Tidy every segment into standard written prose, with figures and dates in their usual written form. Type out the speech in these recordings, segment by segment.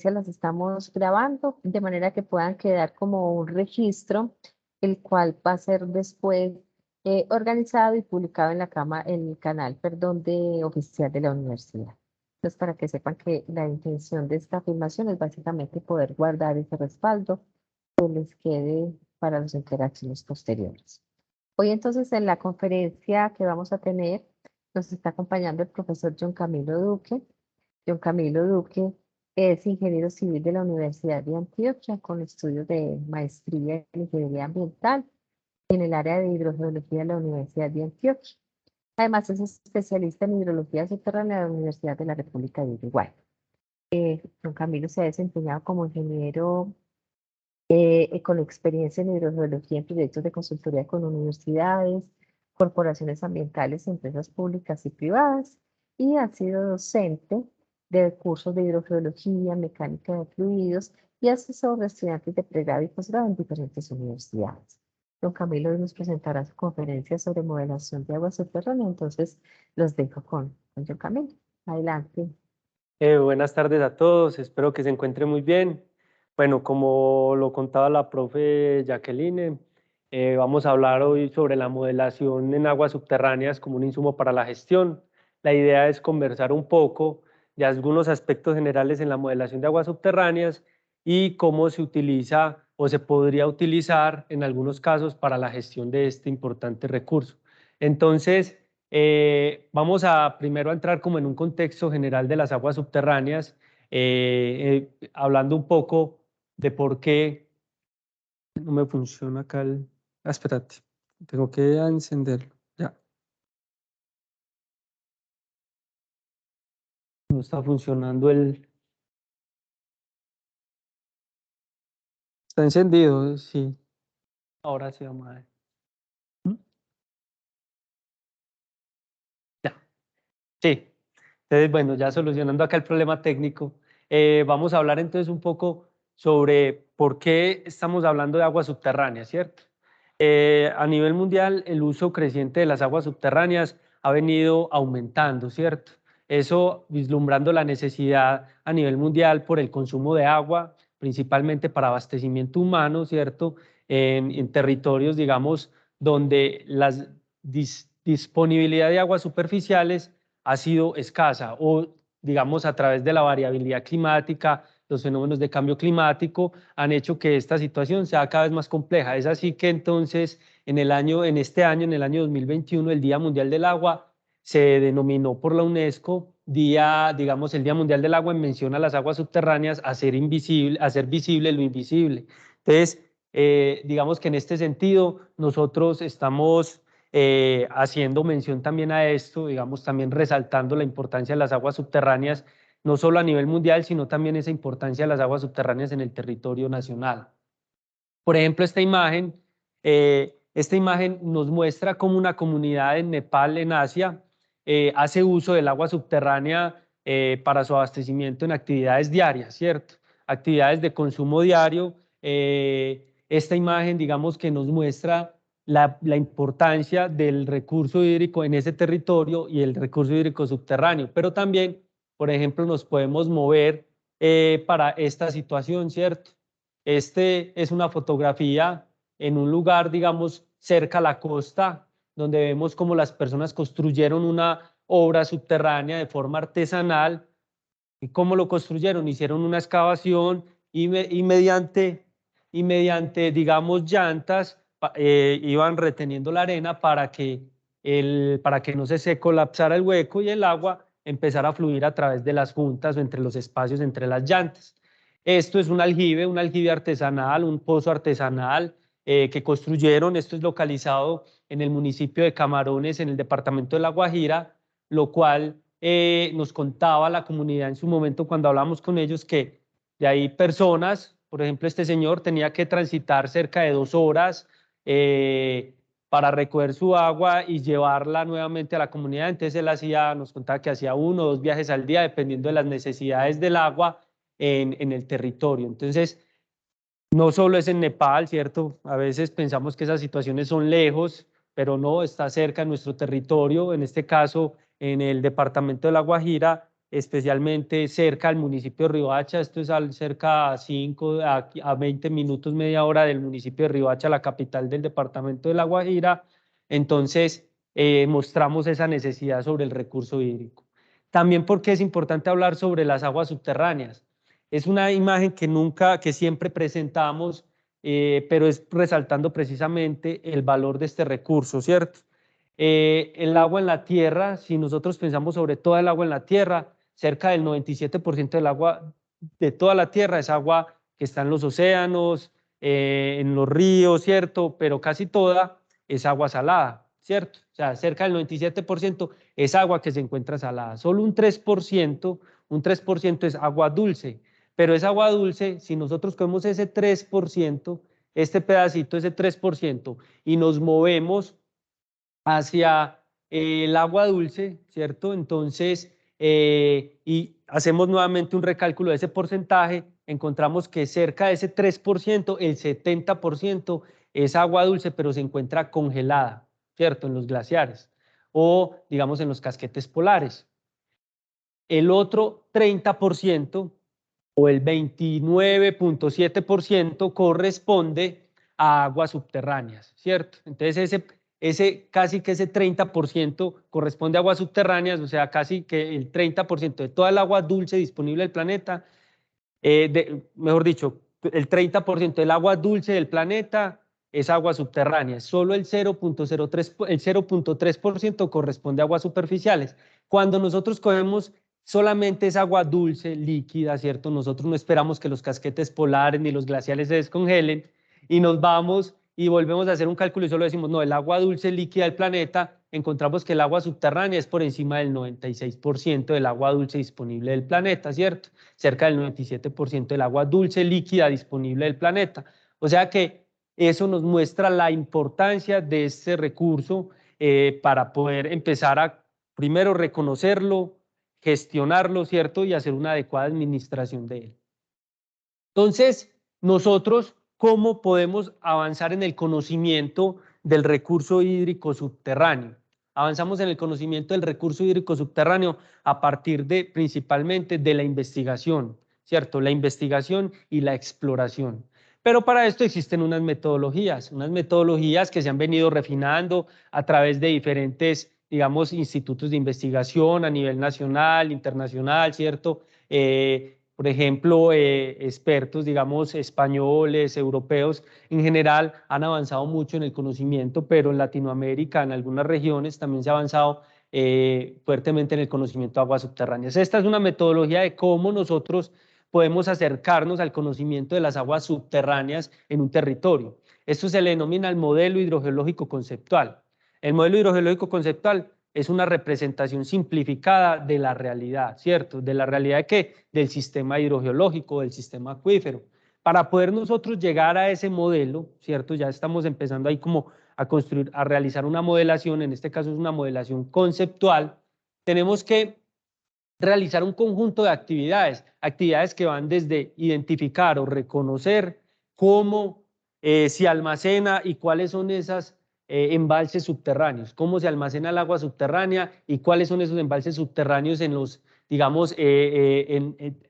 las estamos grabando de manera que puedan quedar como un registro, el cual va a ser después organizado y publicado en en el canal, perdón, oficial de la universidad. Entonces, para que sepan que la intención de esta filmación es básicamente poder guardar ese respaldo que les quede para las interacciones posteriores. Hoy entonces en la conferencia que vamos a tener nos está acompañando el profesor John Camilo Duque. John Camilo Duque es ingeniero civil de la Universidad de Antioquia con estudios de maestría en ingeniería ambiental en el área de hidrogeología de la Universidad de Antioquia. Además es especialista en hidrología subterránea de la Universidad de la República de Uruguay. John Camilo se ha desempeñado como ingeniero con experiencia en hidrogeología en proyectos de consultoría con universidades, corporaciones ambientales, empresas públicas y privadas, y ha sido docente de cursos de hidrogeología, mecánica de fluidos y asesor de estudiantes de pregrado y posgrado en diferentes universidades. Don Camilo hoy nos presentará su conferencia sobre modelación de agua subterránea, entonces los dejo con Don Camilo. Adelante. Buenas tardes a todos, espero que se encuentren muy bien. Bueno, como lo contaba la profe Jacqueline, vamos a hablar hoy sobre la modelación en aguas subterráneas como un insumo para la gestión. La idea es conversar un poco de algunos aspectos generales en la modelación de aguas subterráneas y cómo se utiliza o se podría utilizar en algunos casos para la gestión de este importante recurso. Entonces, vamos a primero a entrar como en un contexto general de las aguas subterráneas, hablando un poco de por qué no me funciona acá el... espérate, tengo que encenderlo, ya. No está funcionando el... Está encendido, sí. Ahora sí, vamos a ver. Ya, sí. Entonces, bueno, ya solucionando acá el problema técnico, vamos a hablar entonces un poco sobre por qué estamos hablando de aguas subterráneas, ¿cierto? A nivel mundial, el uso creciente de las aguas subterráneas ha venido aumentando, ¿cierto? Eso vislumbrando la necesidad a nivel mundial por el consumo de agua, principalmente para abastecimiento humano, ¿cierto? En territorios, digamos, donde la disponibilidad de aguas superficiales ha sido escasa o, digamos, a través de la variabilidad climática, los fenómenos de cambio climático han hecho que esta situación sea cada vez más compleja. Es así que entonces en este año, en el año 2021, el Día Mundial del Agua se denominó por la UNESCO digamos, el Día Mundial del Agua en mención a las aguas subterráneas, a hacer visible lo invisible. Entonces, digamos que en este sentido nosotros estamos haciendo mención también a esto, digamos, también resaltando la importancia de las aguas subterráneas, no solo a nivel mundial, sino también esa importancia de las aguas subterráneas en el territorio nacional. Por ejemplo, esta imagen nos muestra cómo una comunidad en Nepal, en Asia, hace uso del agua subterránea para su abastecimiento en actividades diarias, ¿cierto? Actividades de consumo diario. Esta imagen, digamos, que nos muestra la importancia del recurso hídrico en ese territorio y el recurso hídrico subterráneo, pero también, por ejemplo, nos podemos mover para esta situación, ¿cierto? Este es una fotografía en un lugar, digamos, cerca a la costa, donde vemos cómo las personas construyeron una obra subterránea de forma artesanal. ¿Y cómo lo construyeron? Hicieron una excavación y mediante, digamos, llantas, iban reteniendo la arena para que no se colapsara el hueco y el agua empezara a fluir a través de las juntas o entre los espacios entre las llantas. Esto es un aljibe artesanal, un pozo artesanal que construyeron. Esto es localizado en el municipio de Camarones, en el departamento de La Guajira, lo cual nos contaba la comunidad en su momento cuando hablamos con ellos que de ahí personas, por ejemplo, este señor tenía que transitar cerca de 2 horas para recoger su agua y llevarla nuevamente a la comunidad. Entonces él nos contaba que hacía 1 o 2 viajes al día dependiendo de las necesidades del agua en el territorio. Entonces, no solo es en Nepal, ¿cierto? A veces pensamos que esas situaciones son lejos, pero no, está cerca de nuestro territorio, en este caso en el departamento de La Guajira, especialmente cerca al municipio de Riohacha. Esto es cerca a 20 minutos, media hora del municipio de Riohacha, la capital del departamento de La Guajira. Entonces, mostramos esa necesidad sobre el recurso hídrico. También porque es importante hablar sobre las aguas subterráneas. Es una imagen que siempre presentamos, pero es resaltando precisamente el valor de este recurso, ¿cierto? El agua en la tierra, si nosotros pensamos sobre toda el agua en la tierra, cerca del 97% del agua de toda la tierra es agua que está en los océanos, en los ríos, ¿cierto? Pero casi toda es agua salada, ¿cierto? O sea, cerca del 97% es agua que se encuentra salada. Solo un 3% es agua dulce, pero esa agua dulce, si nosotros cogemos ese 3%, este pedacito, ese 3%, y nos movemos hacia el agua dulce, ¿cierto? Entonces, y hacemos nuevamente un recálculo de ese porcentaje, encontramos que cerca de ese 3%, el 70% es agua dulce, pero se encuentra congelada, ¿cierto? En los glaciares o, digamos, en los casquetes polares. El otro 30% o el 29.7% corresponde a aguas subterráneas, ¿cierto? Entonces casi que ese 30% corresponde a aguas subterráneas, o sea, casi que el 30% de toda el agua dulce disponible del planeta, mejor dicho, el 30% del agua dulce del planeta es agua subterránea, solo el 0.3% corresponde a aguas superficiales. Cuando nosotros cogemos solamente es agua dulce, líquida, ¿cierto? Nosotros no esperamos que los casquetes polares ni los glaciares se descongelen y nos vamos y volvemos a hacer un cálculo y solo decimos, no, el agua dulce líquida del planeta, encontramos que el agua subterránea es por encima del 96% del agua dulce disponible del planeta, ¿cierto? Cerca del 97% del agua dulce líquida disponible del planeta. O sea que eso nos muestra la importancia de este recurso para poder empezar a, primero, reconocerlo, gestionarlo, ¿cierto? Y hacer una adecuada administración de él. Entonces, nosotros, ¿cómo podemos avanzar en el conocimiento del recurso hídrico subterráneo? Avanzamos en el conocimiento del recurso hídrico subterráneo a partir de, principalmente, de la investigación, ¿cierto? La investigación y la exploración. Pero para esto existen unas metodologías que se han venido refinando a través de diferentes, digamos, institutos de investigación a nivel nacional, internacional, ¿cierto? Por ejemplo, expertos, digamos, españoles, europeos, en general han avanzado mucho en el conocimiento, pero en Latinoamérica, en algunas regiones, también se ha avanzado fuertemente en el conocimiento de aguas subterráneas. Esta es una metodología de cómo nosotros podemos acercarnos al conocimiento de las aguas subterráneas en un territorio. Esto se le denomina el modelo hidrogeológico conceptual. El modelo hidrogeológico conceptual es una representación simplificada de la realidad, ¿cierto? ¿De la realidad de qué? Del sistema hidrogeológico, del sistema acuífero. Para poder nosotros llegar a ese modelo, ¿cierto? Ya estamos empezando ahí como a construir, a realizar una modelación, en este caso es una modelación conceptual, tenemos que realizar un conjunto de actividades que van desde identificar o reconocer cómo se almacena y cuáles son esas embalses subterráneos, cómo se almacena el agua subterránea y cuáles son esos embalses subterráneos en los, digamos,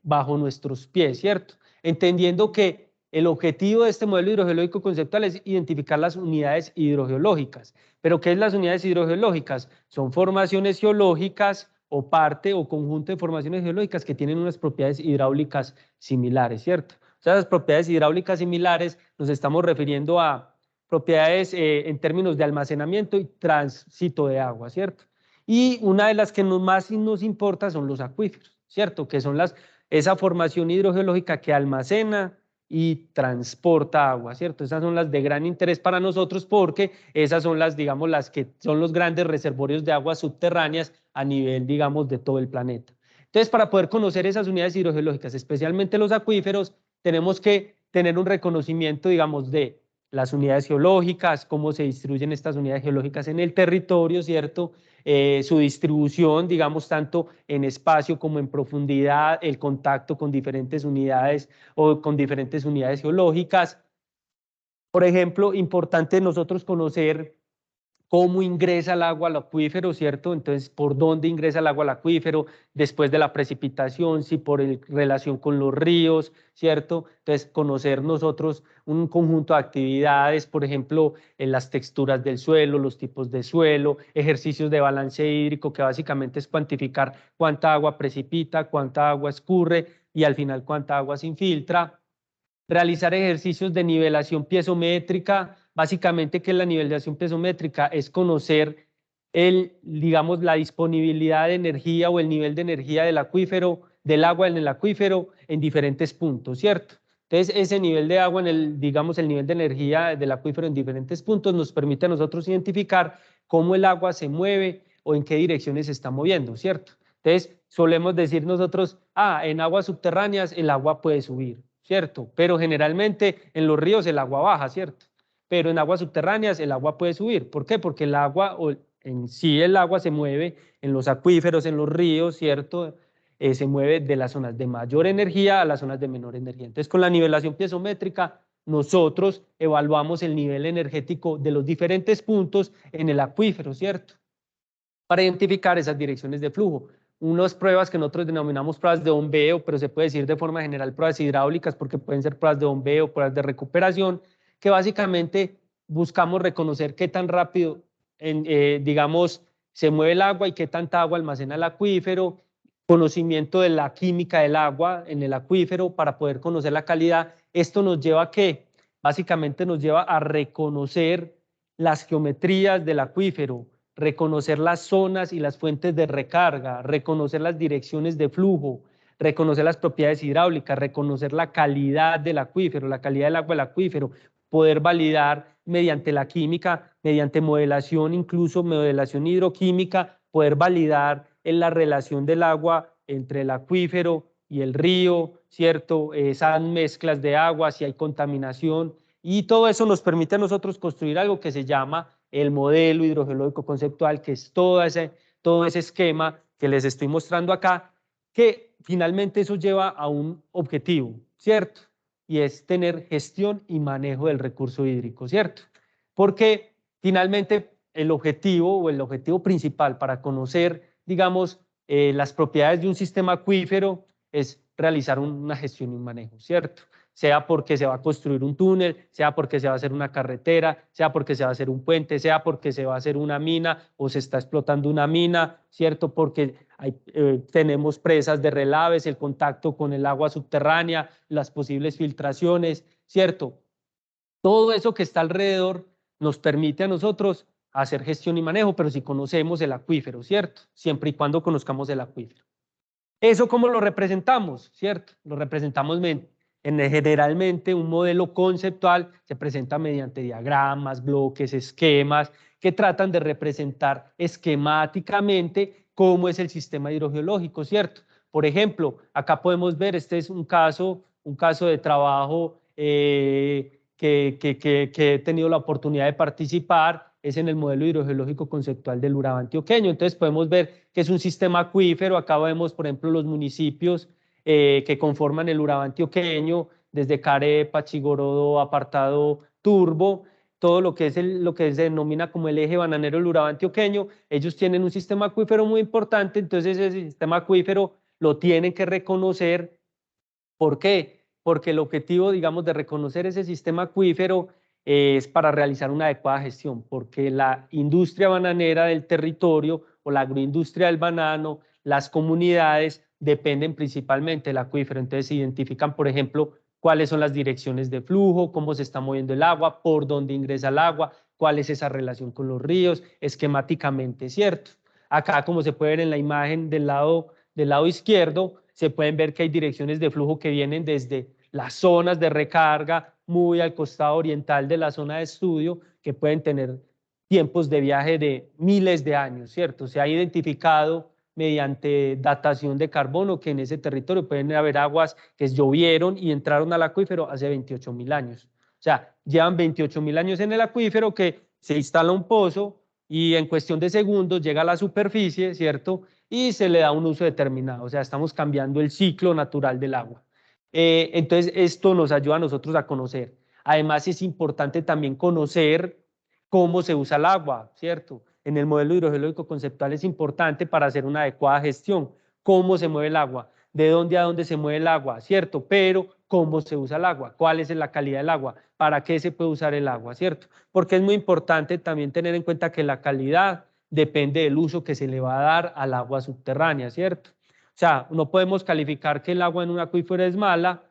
bajo nuestros pies, ¿cierto? Entendiendo que el objetivo de este modelo hidrogeológico conceptual es identificar las unidades hidrogeológicas. ¿Pero qué es las unidades hidrogeológicas? Son formaciones geológicas o parte o conjunto de formaciones geológicas que tienen unas propiedades hidráulicas similares, ¿cierto? O sea, las propiedades hidráulicas similares nos estamos refiriendo a propiedades en términos de almacenamiento y tránsito de agua, ¿cierto? Y una de las que más nos importa son los acuíferos, ¿cierto? Que son esa formación hidrogeológica que almacena y transporta agua, ¿cierto? Esas son las de gran interés para nosotros porque esas son las, digamos, las que son los grandes reservorios de aguas subterráneas a nivel, digamos, de todo el planeta. Entonces, para poder conocer esas unidades hidrogeológicas, especialmente los acuíferos, tenemos que tener un reconocimiento, digamos, de las unidades geológicas, cómo se distribuyen estas unidades geológicas en el territorio, ¿cierto? Su distribución, digamos, tanto en espacio como en profundidad, el contacto con diferentes unidades o con diferentes unidades geológicas. Por ejemplo, importante nosotros conocer cómo ingresa el agua al acuífero, ¿cierto? Entonces, por dónde ingresa el agua al acuífero, después de la precipitación, si por relación con los ríos, ¿cierto? Entonces, conocer nosotros un conjunto de actividades, por ejemplo, en las texturas del suelo, los tipos de suelo, ejercicios de balance hídrico, que básicamente es cuantificar cuánta agua precipita, cuánta agua escurre y al final cuánta agua se infiltra. Realizar ejercicios de nivelación piezométrica. Básicamente, ¿qué es la nivelación piezométrica? Es conocer digamos, la disponibilidad de energía o el nivel de energía del acuífero, del agua en el acuífero en diferentes puntos, ¿cierto? Entonces, ese nivel de agua, digamos, el nivel de energía del acuífero en diferentes puntos nos permite a nosotros identificar cómo el agua se mueve o en qué direcciones se está moviendo, ¿cierto? Entonces, solemos decir nosotros, en aguas subterráneas el agua puede subir, ¿cierto? Pero generalmente en los ríos el agua baja, ¿cierto? Pero en aguas subterráneas el agua puede subir. ¿Por qué? Porque el agua, o en sí el agua se mueve en los acuíferos, en los ríos, ¿cierto? Se mueve de las zonas de mayor energía a las zonas de menor energía. Entonces, con la nivelación piezométrica, nosotros evaluamos el nivel energético de los diferentes puntos en el acuífero, ¿cierto? Para identificar esas direcciones de flujo. Unas pruebas que nosotros denominamos pruebas de bombeo, pero se puede decir de forma general pruebas hidráulicas porque pueden ser pruebas de bombeo, pruebas de recuperación, que básicamente buscamos reconocer qué tan rápido, digamos, se mueve el agua y qué tanta agua almacena el acuífero, conocimiento de la química del agua en el acuífero para poder conocer la calidad. Esto nos lleva a qué? Básicamente nos lleva a reconocer las geometrías del acuífero, reconocer las zonas y las fuentes de recarga, reconocer las direcciones de flujo, reconocer las propiedades hidráulicas, reconocer la calidad del acuífero, la calidad del agua del acuífero, poder validar mediante la química, mediante modelación, incluso modelación hidroquímica, poder validar en la relación del agua entre el acuífero y el río, ¿cierto? Esas mezclas de agua, si hay contaminación, y todo eso nos permite a nosotros construir algo que se llama el modelo hidrogeológico conceptual, que es todo ese esquema que les estoy mostrando acá, que finalmente eso lleva a un objetivo, ¿cierto? Y es tener gestión y manejo del recurso hídrico, ¿cierto? Porque finalmente el objetivo principal para conocer, digamos, las propiedades de un sistema acuífero es realizar una gestión y un manejo, ¿cierto? Sea porque se va a construir un túnel, sea porque se va a hacer una carretera, sea porque se va a hacer un puente, sea porque se va a hacer una mina o se está explotando una mina, ¿cierto? Porque tenemos presas de relaves, el contacto con el agua subterránea, las posibles filtraciones, ¿cierto? Todo eso que está alrededor nos permite a nosotros hacer gestión y manejo, pero si conocemos el acuífero, ¿cierto? Siempre y cuando conozcamos el acuífero. ¿Eso cómo lo representamos? ¿Cierto? Lo representamos generalmente un modelo conceptual se presenta mediante diagramas, bloques, esquemas que tratan de representar esquemáticamente cómo es el sistema hidrogeológico, ¿cierto? Por ejemplo, acá podemos ver, este es un caso de trabajo que he tenido la oportunidad de participar, es en el modelo hidrogeológico conceptual del Urabá antioqueño. Entonces podemos ver que es un sistema acuífero. Acá vemos, por ejemplo, los municipios que conforman el Urabá antioqueño, desde Carepa, Chiguorodo, Apartado, Turbo, todo lo que se denomina como el eje bananero del Urabá antioqueño. Ellos tienen un sistema acuífero muy importante, entonces ese sistema acuífero lo tienen que reconocer. ¿Por qué? Porque el objetivo, digamos, de reconocer ese sistema acuífero es para realizar una adecuada gestión, porque la industria bananera del territorio o la agroindustria del banano, las comunidades dependen principalmente del acuífero. Entonces se identifican, por ejemplo, cuáles son las direcciones de flujo, cómo se está moviendo el agua, por dónde ingresa el agua, cuál es esa relación con los ríos, esquemáticamente, ¿cierto? Acá, como se puede ver en la imagen del lado izquierdo, se pueden ver que hay direcciones de flujo que vienen desde las zonas de recarga muy al costado oriental de la zona de estudio, que pueden tener tiempos de viaje de miles de años, ¿cierto? Se ha identificado mediante datación de carbono que en ese territorio pueden haber aguas que llovieron y entraron al acuífero hace 28.000 años. O sea, llevan 28.000 años en el acuífero, que se instala un pozo y en cuestión de segundos llega a la superficie, ¿cierto? Y se le da un uso determinado. O sea, estamos cambiando el ciclo natural del agua. Entonces, esto nos ayuda a nosotros a conocer. Además, es importante también conocer cómo se usa el agua, ¿cierto? En el modelo hidrogeológico conceptual es importante para hacer una adecuada gestión, cómo se mueve el agua, de dónde a dónde se mueve el agua, ¿cierto? Pero cómo se usa el agua, cuál es la calidad del agua, para qué se puede usar el agua, ¿cierto? Porque es muy importante también tener en cuenta que la calidad depende del uso que se le va a dar al agua subterránea, ¿cierto? O sea, no podemos calificar que el agua en un acuífero es mala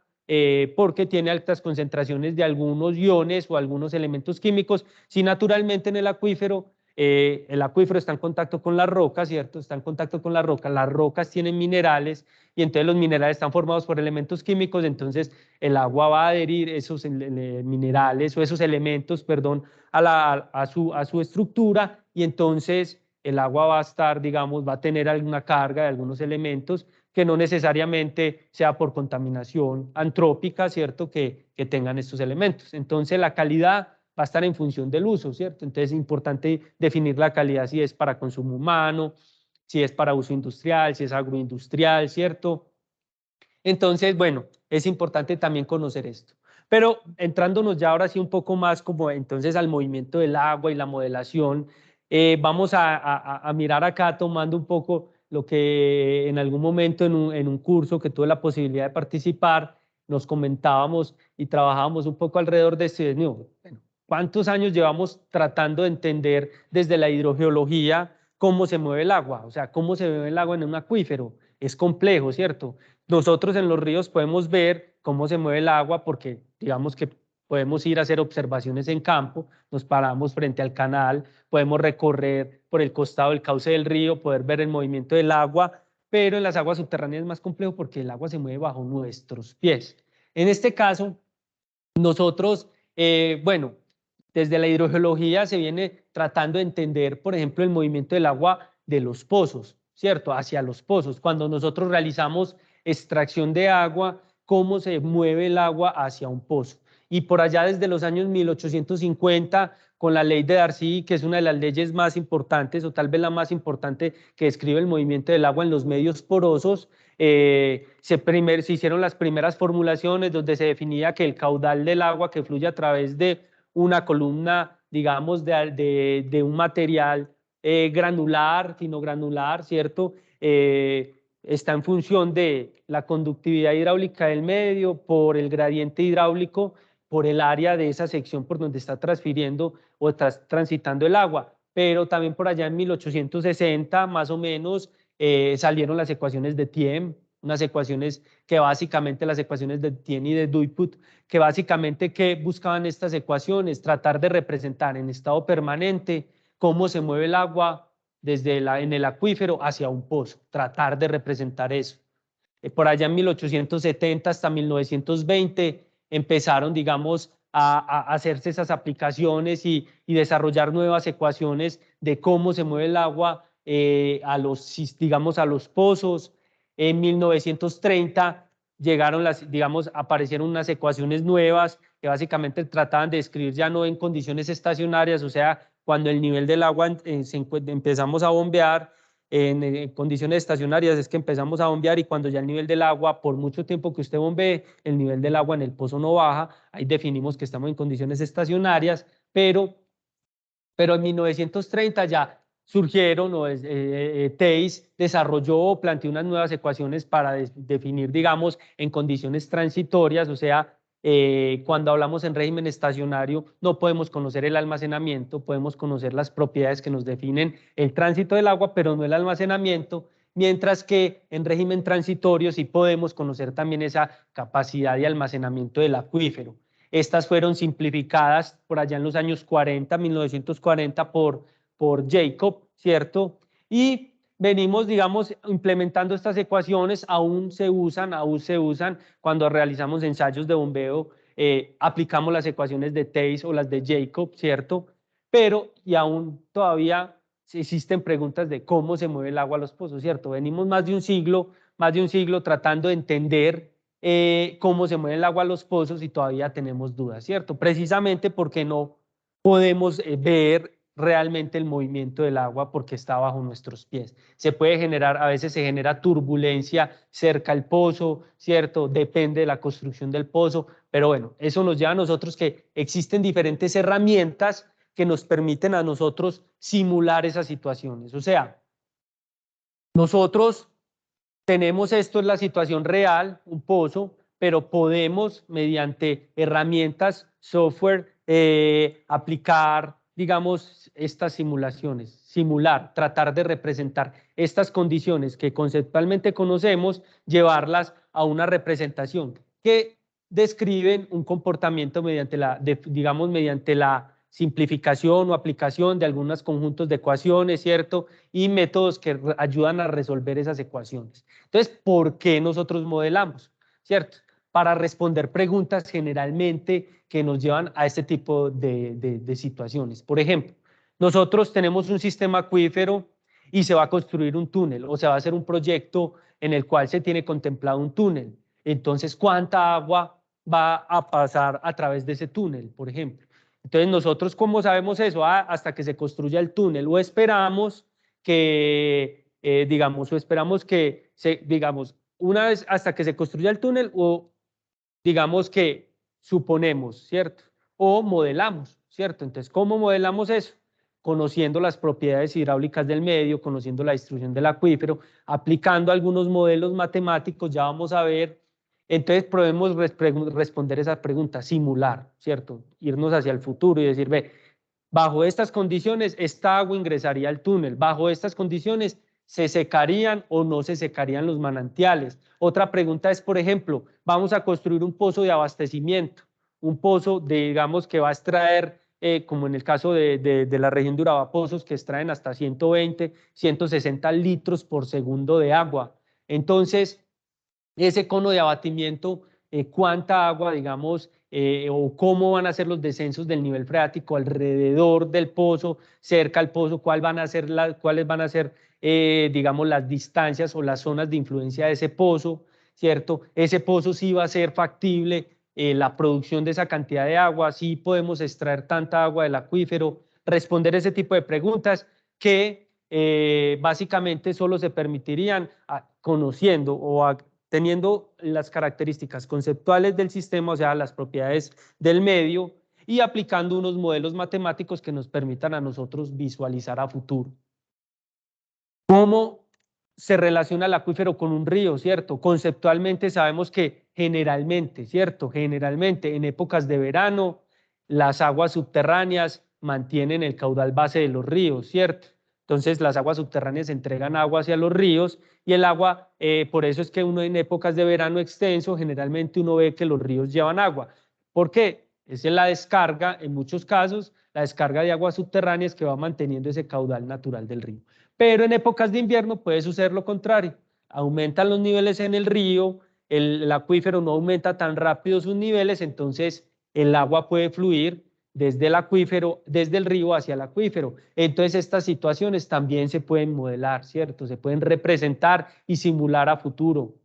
porque tiene altas concentraciones de algunos iones o algunos elementos químicos, si naturalmente en el acuífero está en contacto con la roca, ¿cierto? Está en contacto con la roca, las rocas tienen minerales y entonces los minerales están formados por elementos químicos, entonces el agua va a adherir esos minerales o esos elementos, perdón, a su estructura y entonces el agua va a estar, digamos, va a tener alguna carga de algunos elementos que no necesariamente sea por contaminación antrópica, ¿cierto? Que tengan estos elementos. Entonces la calidad va a estar en función del uso, ¿cierto? Entonces es importante definir la calidad si es para consumo humano, si es para uso industrial, si es agroindustrial, ¿cierto? Entonces, bueno, es importante también conocer esto. Pero entrándonos ya ahora sí un poco más como entonces al movimiento del agua y la modelación, vamos a mirar acá tomando un poco lo que en algún momento en un curso que tuve la posibilidad de participar, nos comentábamos y trabajábamos un poco alrededor de este, bueno, ¿cuántos años llevamos tratando de entender desde la hidrogeología cómo se mueve el agua? O sea, cómo se mueve el agua en un acuífero. Es complejo, ¿cierto? Nosotros en los ríos podemos ver cómo se mueve el agua porque digamos que podemos ir a hacer observaciones en campo, nos paramos frente al canal, podemos recorrer por el costado del cauce del río, poder ver el movimiento del agua, pero en las aguas subterráneas es más complejo porque el agua se mueve bajo nuestros pies. En este caso, nosotros, bueno, desde la hidrogeología se viene tratando de entender, por ejemplo, el movimiento del agua de los pozos, ¿cierto? Hacia los pozos. Cuando nosotros realizamos extracción de agua, cómo se mueve el agua hacia un pozo. Y por allá desde los años 1850, con la ley de Darcy, que es una de las leyes más importantes, o tal vez la más importante que describe el movimiento del agua en los medios porosos, se hicieron las primeras formulaciones donde se definía que el caudal del agua que fluye a través de una columna, digamos, de un material granular, finogranular, ¿cierto? Está en función de la conductividad hidráulica del medio, por el gradiente hidráulico, por el área de esa sección por donde está transfiriendo o está transitando el agua. Pero también por allá en 1860, más o menos, salieron las ecuaciones de Thiem, unas ecuaciones que básicamente las ecuaciones de Thiem y de Dupuit, que básicamente que buscaban estas ecuaciones, tratar de representar en estado permanente cómo se mueve el agua desde en el acuífero hacia un pozo, tratar de representar eso. Por allá en 1870 hasta 1920 empezaron, digamos, a hacerse esas aplicaciones y desarrollar nuevas ecuaciones de cómo se mueve el agua digamos, a los pozos. En 1930 llegaron digamos, aparecieron unas ecuaciones nuevas que básicamente trataban de describir ya no en condiciones estacionarias, o sea, cuando el nivel del agua empezamos a bombear en condiciones estacionarias, es que empezamos a bombear y cuando ya el nivel del agua, por mucho tiempo que usted bombee, el nivel del agua en el pozo no baja, ahí definimos que estamos en condiciones estacionarias, pero en 1930 ya surgieron, Theiss desarrolló, planteó unas nuevas ecuaciones para definir, digamos, en condiciones transitorias, o sea, cuando hablamos en régimen estacionario no podemos conocer el almacenamiento, podemos conocer las propiedades que nos definen el tránsito del agua, pero no el almacenamiento, mientras que en régimen transitorio sí podemos conocer también esa capacidad de almacenamiento del acuífero. Estas fueron simplificadas por allá en los años 40, 1940, por Jacob, ¿cierto? Y venimos, digamos, implementando estas ecuaciones, aún se usan cuando realizamos ensayos de bombeo, aplicamos las ecuaciones de Theiss o las de Jacob, ¿cierto? Pero, y aún todavía existen preguntas de cómo se mueve el agua a los pozos, ¿cierto? Venimos más de un siglo tratando de entender cómo se mueve el agua a los pozos y todavía tenemos dudas, ¿cierto? Precisamente porque no podemos ver realmente el movimiento del agua porque está bajo nuestros pies. Se puede generar, a veces se genera turbulencia cerca al pozo, ¿cierto? Depende de la construcción del pozo, pero bueno, eso nos lleva a nosotros que existen diferentes herramientas que nos permiten a nosotros simular esas situaciones. O sea, nosotros tenemos esto en la situación real, un pozo, pero podemos mediante herramientas, software, aplicar, digamos, estas simulaciones, simular, tratar de representar estas condiciones que conceptualmente conocemos, llevarlas a una representación que describen un comportamiento mediante digamos, mediante la simplificación o aplicación de algunos conjuntos de ecuaciones, ¿cierto? Y métodos que ayudan a resolver esas ecuaciones. Entonces, ¿por qué nosotros modelamos? ¿Cierto? Para responder preguntas generalmente que nos llevan a este tipo de situaciones. Por ejemplo, nosotros tenemos un sistema acuífero y se va a construir un túnel o se va a hacer un proyecto en el cual se tiene contemplado un túnel. Entonces, ¿cuánta agua va a pasar a través de ese túnel, por ejemplo? Entonces, nosotros, ¿cómo sabemos eso? Hasta que se construya el túnel o esperamos que, digamos, digamos, una vez hasta que se construya el túnel o digamos que suponemos, ¿cierto? O modelamos, ¿cierto? Entonces, ¿cómo modelamos eso? Conociendo las propiedades hidráulicas del medio, conociendo la distribución del acuífero, aplicando algunos modelos matemáticos, ya vamos a ver. Entonces, podemos responder esas preguntas, simular, ¿cierto? Irnos hacia el futuro y decir, ve, bajo estas condiciones, esta agua ingresaría al túnel, bajo estas condiciones, ¿se secarían o no se secarían los manantiales? Otra pregunta es, por ejemplo, vamos a construir un pozo de abastecimiento, un pozo, digamos, que va a extraer, como en el caso de la región de Urabá, pozos que extraen hasta 120, 160 litros por segundo de agua. Entonces, ese cono de abatimiento, cuánta agua, digamos, o cómo van a ser los descensos del nivel freático alrededor del pozo, cerca al pozo, cuáles van a ser, digamos, las distancias o las zonas de influencia de ese pozo, ¿cierto? Ese pozo sí va a ser factible, la producción de esa cantidad de agua, sí podemos extraer tanta agua del acuífero, responder ese tipo de preguntas que básicamente solo se permitirían conociendo o teniendo las características conceptuales del sistema, o sea, las propiedades del medio, y aplicando unos modelos matemáticos que nos permitan a nosotros visualizar a futuro. ¿Cómo se relaciona el acuífero con un río, cierto? Conceptualmente sabemos que generalmente, cierto, generalmente en épocas de verano, las aguas subterráneas mantienen el caudal base de los ríos, cierto. Entonces las aguas subterráneas entregan agua hacia los ríos y el agua, por eso es que uno en épocas de verano extenso, generalmente uno ve que los ríos llevan agua. ¿Por qué? Esa es la descarga, en muchos casos, la descarga de aguas subterráneas que va manteniendo ese caudal natural del río. Pero en épocas de invierno puede suceder lo contrario. Aumentan los niveles en el río, el acuífero no aumenta tan rápido sus niveles, entonces el agua puede fluir desde el acuífero, desde el río hacia el acuífero. Entonces estas situaciones también se pueden modelar, ¿cierto? Se pueden representar y simular a futuro.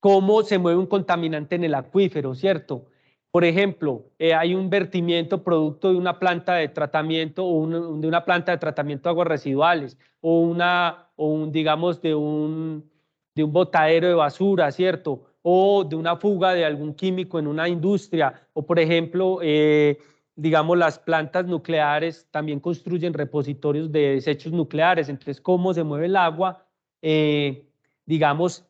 ¿Cómo se mueve un contaminante en el acuífero, ¿cierto? Por ejemplo, hay un vertimiento producto de una planta de tratamiento o de una planta de tratamiento de aguas residuales o digamos, de un botadero de basura, ¿cierto? O de una fuga de algún químico en una industria. O, por ejemplo, digamos, las plantas nucleares también construyen repositorios de desechos nucleares. Entonces, ¿cómo se mueve el agua? Digamos,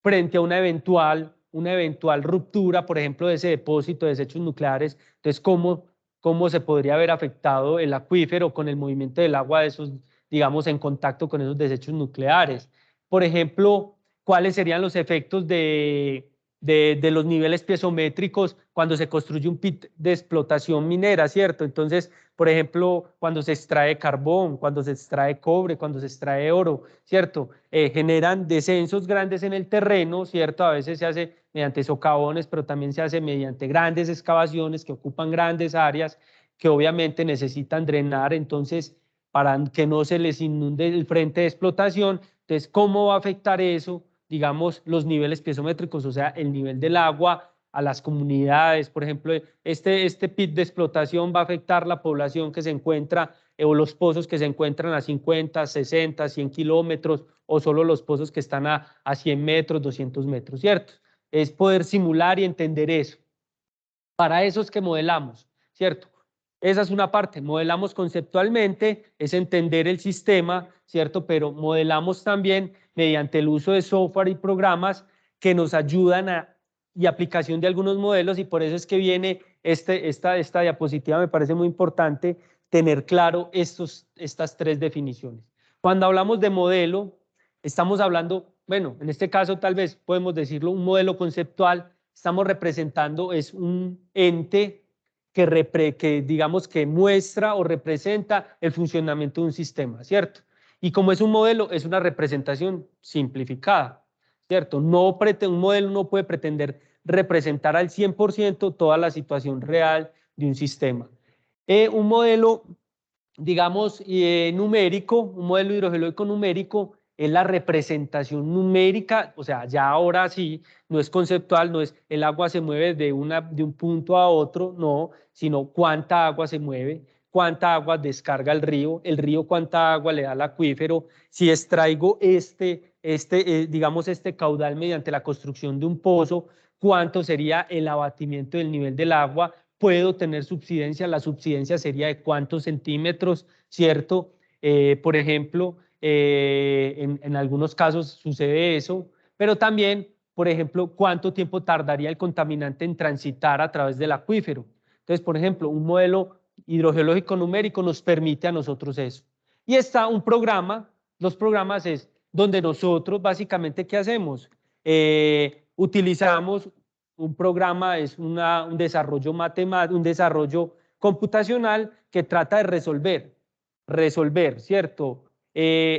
frente a una eventual ruptura, por ejemplo, de ese depósito de desechos nucleares. Entonces, ¿cómo se podría haber afectado el acuífero con el movimiento del agua de esos, digamos, en contacto con esos desechos nucleares? Por ejemplo, ¿cuáles serían los efectos de los niveles piezométricos cuando se construye un pit de explotación minera, ¿cierto? Entonces, por ejemplo, cuando se extrae carbón, cuando se extrae cobre, cuando se extrae oro, ¿cierto? Generan descensos grandes en el terreno, ¿cierto? A veces se hace mediante socavones, pero también se hace mediante grandes excavaciones que ocupan grandes áreas que obviamente necesitan drenar, entonces, para que no se les inunde el frente de explotación. Entonces, ¿cómo va a afectar eso? Digamos, los niveles piezométricos, o sea, el nivel del agua a las comunidades. Por ejemplo, este pit de explotación va a afectar la población que se encuentra o los pozos que se encuentran a 50, 60, 100 kilómetros o solo los pozos que están a 100 metros, 200 metros, ¿cierto? Es poder simular y entender eso. Para eso es que modelamos, ¿cierto? Esa es una parte, modelamos conceptualmente, es entender el sistema, ¿cierto? Pero modelamos también mediante el uso de software y programas que nos ayudan y aplicación de algunos modelos, y por eso es que viene esta diapositiva, me parece muy importante tener claro estas tres definiciones. Cuando hablamos de modelo, estamos hablando, bueno, en este caso tal vez podemos decirlo, un modelo conceptual, estamos representando, es un ente que digamos que muestra o representa el funcionamiento de un sistema, ¿cierto? Y como es un modelo, es una representación simplificada, ¿cierto? Un modelo no puede pretender representar al 100% toda la situación real de un sistema. Un modelo, digamos, numérico, un modelo hidrogeológico numérico, es la representación numérica, o sea, ya ahora sí, no es conceptual, no es el agua se mueve de un punto a otro, no, sino cuánta agua se mueve, cuánta agua descarga el río cuánta agua le da al acuífero, si extraigo digamos, este caudal mediante la construcción de un pozo, cuánto sería el abatimiento del nivel del agua, puedo tener subsidencia, la subsidencia sería de cuántos centímetros, ¿cierto? Por ejemplo, en algunos casos sucede eso, pero también, por ejemplo, cuánto tiempo tardaría el contaminante en transitar a través del acuífero. Entonces, por ejemplo, un modelo hidrogeológico numérico nos permite a nosotros eso. Y está un programa, los programas es donde nosotros básicamente, ¿qué hacemos? Utilizamos un programa, es un desarrollo matemático, un desarrollo computacional que trata de resolver, ¿cierto?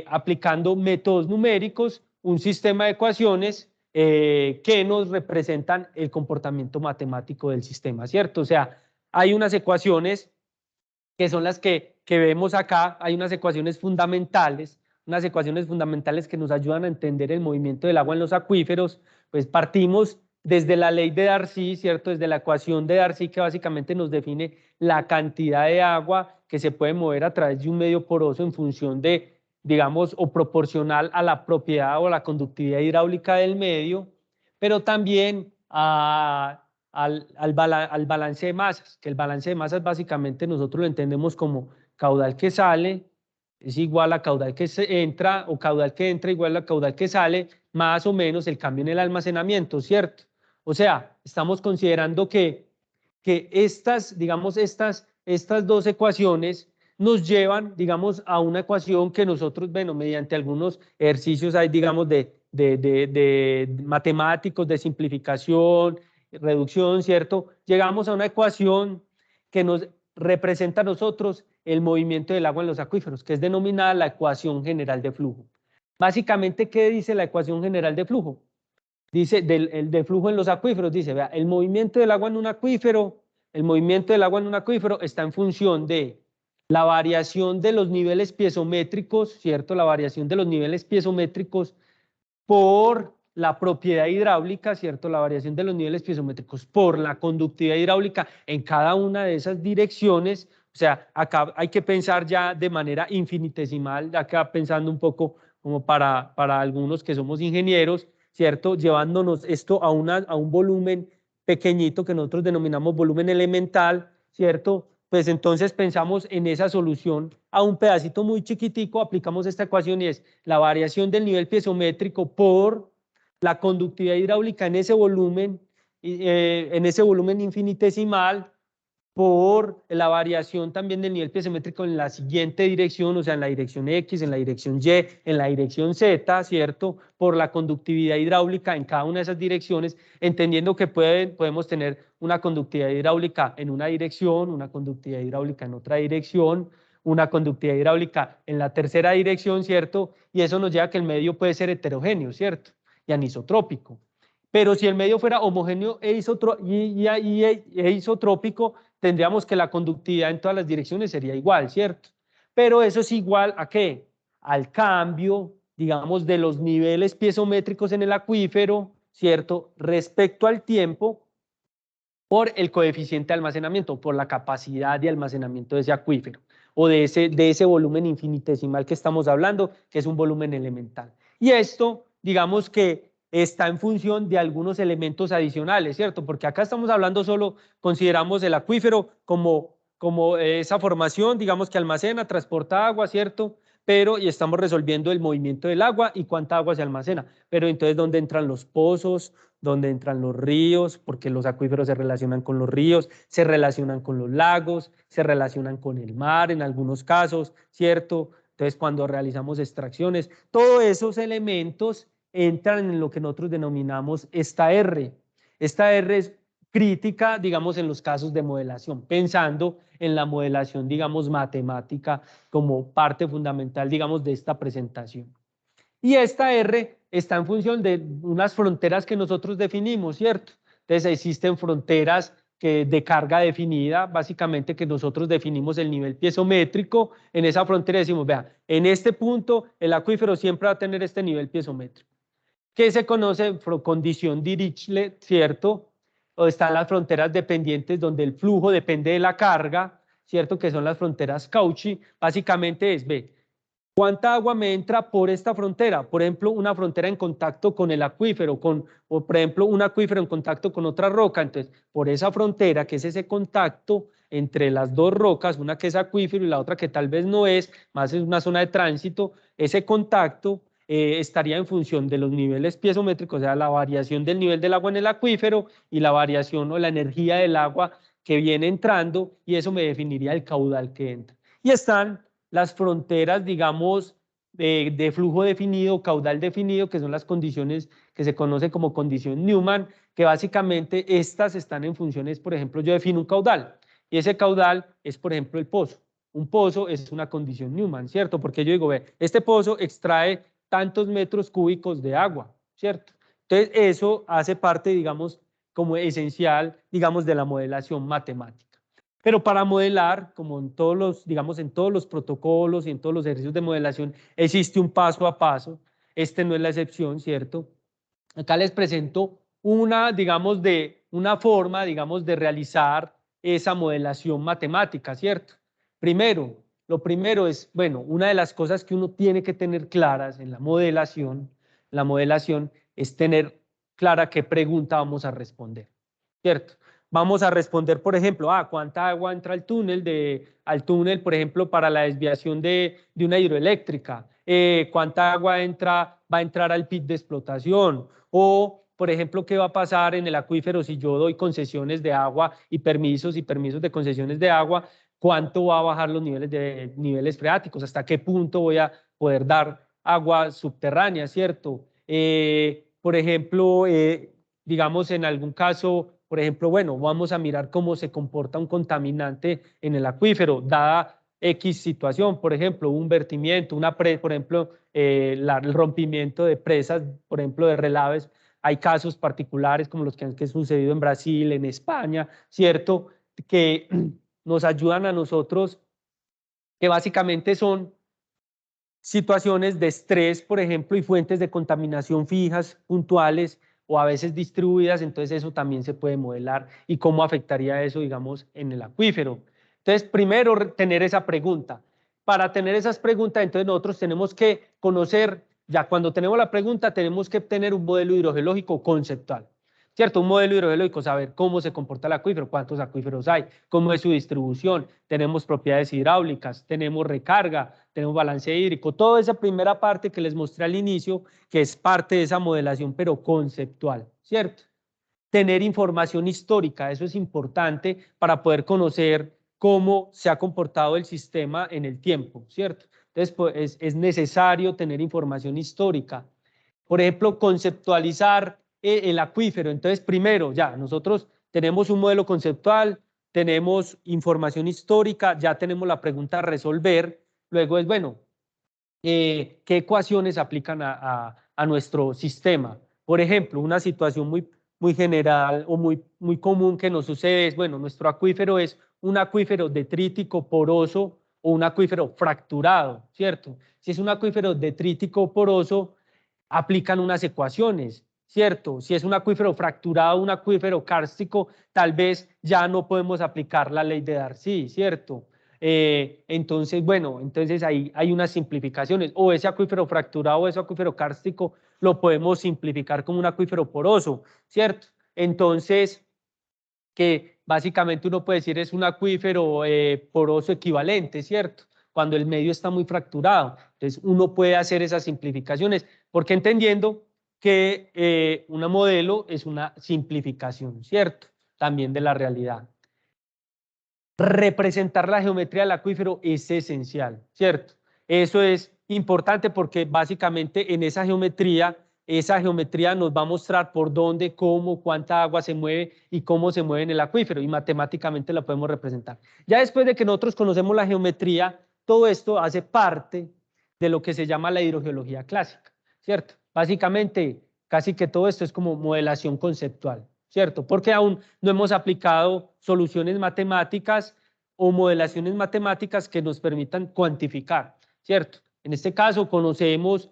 Aplicando métodos numéricos, un sistema de ecuaciones que nos representan el comportamiento matemático del sistema, ¿cierto? O sea, hay unas ecuaciones que son las que vemos acá, hay unas ecuaciones fundamentales que nos ayudan a entender el movimiento del agua en los acuíferos, pues partimos desde la ley de Darcy, ¿cierto? Desde la ecuación de Darcy que básicamente nos define la cantidad de agua que se puede mover a través de un medio poroso en función de, digamos, o proporcional a la propiedad o la conductividad hidráulica del medio, pero también al balance de masas, que el balance de masas básicamente nosotros lo entendemos como caudal que sale es igual a caudal que entra, o caudal que entra igual a caudal que sale, más o menos el cambio en el almacenamiento, ¿cierto? O sea, estamos considerando que digamos, estas dos ecuaciones nos llevan, digamos, a una ecuación que nosotros, bueno, mediante algunos ejercicios hay, digamos, de matemáticos, de simplificación, reducción, ¿cierto? Llegamos a una ecuación que nos representa a nosotros el movimiento del agua en los acuíferos, que es denominada la ecuación general de flujo. Básicamente, ¿qué dice la ecuación general de flujo? Dice, el de flujo en los acuíferos, dice, vea, el movimiento del agua en un acuífero, está en función de la variación de los niveles piezométricos, ¿cierto? La variación de los niveles piezométricos por la propiedad hidráulica, ¿cierto? La variación de los niveles piezométricos por la conductividad hidráulica en cada una de esas direcciones. O sea, acá hay que pensar ya de manera infinitesimal, acá pensando un poco como para algunos que somos ingenieros, ¿cierto? Llevándonos esto a un volumen pequeñito que nosotros denominamos volumen elemental, ¿cierto? Pues entonces pensamos en esa solución a un pedacito muy chiquitico, aplicamos esta ecuación y es la variación del nivel piezométrico por la conductividad hidráulica en ese volumen infinitesimal, por la variación también del nivel piezométrico en la siguiente dirección, o sea, en la dirección X, en la dirección Y, en la dirección Z, ¿cierto? Por la conductividad hidráulica en cada una de esas direcciones, entendiendo que podemos tener una conductividad hidráulica en una dirección, una conductividad hidráulica en otra dirección, una conductividad hidráulica en la tercera dirección, ¿cierto? Y eso nos lleva a que el medio puede ser heterogéneo, ¿cierto? Y anisotrópico. Pero si el medio fuera homogéneo e isotrópico, tendríamos que la conductividad en todas las direcciones sería igual, ¿cierto? Pero eso es igual ¿a qué? Al cambio, digamos, de los niveles piezométricos en el acuífero, ¿cierto? Respecto al tiempo por el coeficiente de almacenamiento, por la capacidad de almacenamiento de ese acuífero o de ese volumen infinitesimal que estamos hablando, que es un volumen elemental. Y esto, digamos que está en función de algunos elementos adicionales, ¿cierto? Porque acá estamos hablando solo, consideramos el acuífero como como esa formación, digamos que almacena, transporta agua, ¿cierto? Pero y estamos resolviendo el movimiento del agua y cuánta agua se almacena. Pero entonces, ¿dónde entran los pozos? ¿Dónde entran los ríos? Porque los acuíferos se relacionan con los ríos, se relacionan con los lagos, se relacionan con el mar en algunos casos, ¿cierto? Entonces, cuando realizamos extracciones, todos esos elementos entran en lo que nosotros denominamos esta R. Esta R es crítica, digamos, en los casos de modelación, pensando en la modelación, digamos, matemática como parte fundamental, digamos, de esta presentación. Y esta R está en función de unas fronteras que nosotros definimos, ¿cierto? Entonces existen fronteras de carga definida, básicamente que nosotros definimos el nivel piezométrico. En esa frontera decimos, vea, en este punto el acuífero siempre va a tener este nivel piezométrico, que se conoce condición Dirichlet, ¿cierto? O están las fronteras dependientes donde el flujo depende de la carga, ¿cierto? Que son las fronteras Cauchy. Básicamente es, ve, ¿cuánta agua me entra por esta frontera? Por ejemplo, una frontera en contacto con el acuífero, o por ejemplo, un acuífero en contacto con otra roca. Entonces, por esa frontera, que es ese contacto entre las dos rocas, una que es acuífero y la otra que tal vez no es, más es una zona de tránsito, ese contacto estaría en función de los niveles piezométricos, o sea, la variación del nivel del agua en el acuífero y la variación o la energía del agua que viene entrando, y eso me definiría el caudal que entra. Y están las fronteras, digamos, de flujo definido, caudal definido, que son las condiciones que se conocen como condición Newman, que básicamente estas están en funciones, por ejemplo, yo defino un caudal, y ese caudal es, por ejemplo, el pozo. Un pozo es una condición Newman, ¿cierto? Porque yo digo, ve, este pozo extrae tantos metros cúbicos de agua, ¿cierto? Entonces, eso hace parte, digamos, como esencial, digamos, de la modelación matemática. Pero para modelar, como en todos los, digamos, en todos los protocolos y en todos los ejercicios de modelación, existe un paso a paso. Este no es la excepción, ¿cierto? Acá les presento una, digamos, una forma, digamos, de realizar esa modelación matemática, ¿cierto? Primero, lo primero es, bueno, una de las cosas que uno tiene que tener claras en la modelación es tener clara qué pregunta vamos a responder, ¿cierto? Vamos a responder, por ejemplo, ¿cuánta agua entra al túnel, por ejemplo, para la desviación de una hidroeléctrica? ¿Cuánta agua va a entrar al pit de explotación? O, por ejemplo, ¿qué va a pasar en el acuífero si yo doy concesiones de agua y permisos de concesiones de agua? ¿Cuánto va a bajar los niveles freáticos? ¿Hasta qué punto voy a poder dar agua subterránea, ¿cierto? Por ejemplo, digamos en algún caso, por ejemplo, bueno, vamos a mirar cómo se comporta un contaminante en el acuífero, dada X situación, por ejemplo, un vertimiento, por ejemplo, el rompimiento de presas, por ejemplo, de relaves. Hay casos particulares como los que han sucedido en Brasil, en España, ¿cierto? Que nos ayudan a nosotros, que básicamente son situaciones de estrés, por ejemplo, y fuentes de contaminación fijas, puntuales o a veces distribuidas. Entonces eso también se puede modelar y cómo afectaría eso, digamos, en el acuífero. Entonces, primero tener esa pregunta. Para tener esas preguntas, entonces nosotros tenemos que conocer, ya cuando tenemos la pregunta, tenemos que tener un modelo hidrogeológico conceptual. ¿Cierto? Un modelo hidrogeológico, saber cómo se comporta el acuífero, cuántos acuíferos hay, cómo es su distribución, tenemos propiedades hidráulicas, tenemos recarga, tenemos balance hídrico, toda esa primera parte que les mostré al inicio, que es parte de esa modelación, pero conceptual, ¿cierto? Tener información histórica, eso es importante para poder conocer cómo se ha comportado el sistema en el tiempo, ¿cierto? Entonces, pues, es necesario tener información histórica. Por ejemplo, conceptualizar el acuífero. Entonces, primero, ya, nosotros tenemos un modelo conceptual, tenemos información histórica, ya tenemos la pregunta a resolver. Luego es, bueno, ¿qué ecuaciones aplican a nuestro sistema? Por ejemplo, una situación muy general o muy común que nos sucede es, bueno, nuestro acuífero es un acuífero detrítico poroso o un acuífero fracturado, ¿cierto? Si es un acuífero detrítico poroso, aplican unas ecuaciones, ¿cierto? Si es un acuífero fracturado, un acuífero kárstico, tal vez ya no podemos aplicar la ley de Darcy, ¿cierto? Entonces, bueno, entonces ahí hay unas simplificaciones, o ese acuífero fracturado o ese acuífero kárstico lo podemos simplificar como un acuífero poroso, ¿cierto? Entonces, que básicamente uno puede decir es un acuífero poroso equivalente, ¿cierto? Cuando el medio está muy fracturado. Entonces uno puede hacer esas simplificaciones, porque entendiendo que una modelo es una simplificación, ¿cierto? También de la realidad. Representar la geometría del acuífero es esencial, ¿cierto? Eso es importante porque básicamente en esa geometría nos va a mostrar por dónde, cómo, cuánta agua se mueve y cómo se mueve en el acuífero, y matemáticamente la podemos representar. Ya después de que nosotros conocemos la geometría, todo esto hace parte de lo que se llama la hidrogeología clásica, ¿cierto? Básicamente, casi que todo esto es como modelación conceptual, ¿cierto? Porque aún no hemos aplicado soluciones matemáticas o modelaciones matemáticas que nos permitan cuantificar, ¿cierto? En este caso conocemos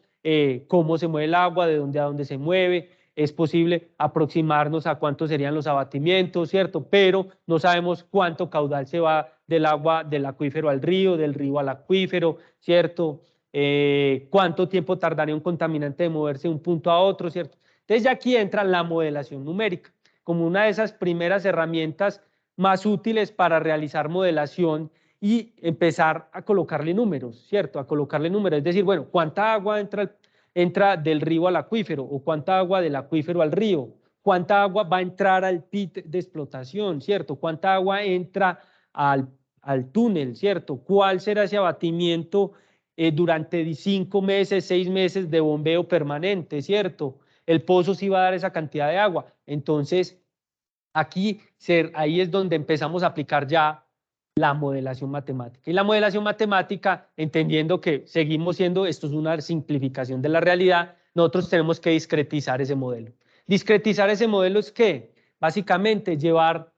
cómo se mueve el agua, de dónde a dónde se mueve, es posible aproximarnos a cuántos serían los abatimientos, ¿cierto? Pero no sabemos cuánto caudal se va del agua del acuífero al río, del río al acuífero, ¿cierto? Cuánto tiempo tardaría un contaminante de moverse de un punto a otro, ¿cierto? Entonces ya aquí entra la modelación numérica, como una de esas primeras herramientas más útiles para realizar modelación y empezar a colocarle números, ¿cierto? A colocarle números, es decir, bueno, ¿cuánta agua entra del río al acuífero? ¿O cuánta agua del acuífero al río? ¿Cuánta agua va a entrar al pit de explotación, ¿cierto? ¿Cuánta agua entra al túnel, ¿cierto? ¿Cuál será ese abatimiento durante 5 meses, 6 meses de bombeo permanente, ¿cierto? El pozo sí va a dar esa cantidad de agua. Entonces, ahí es donde empezamos a aplicar ya la modelación matemática. Y la modelación matemática, entendiendo que seguimos siendo, esto es una simplificación de la realidad, nosotros tenemos que discretizar ese modelo. Discretizar ese modelo es ¿qué? Básicamente llevar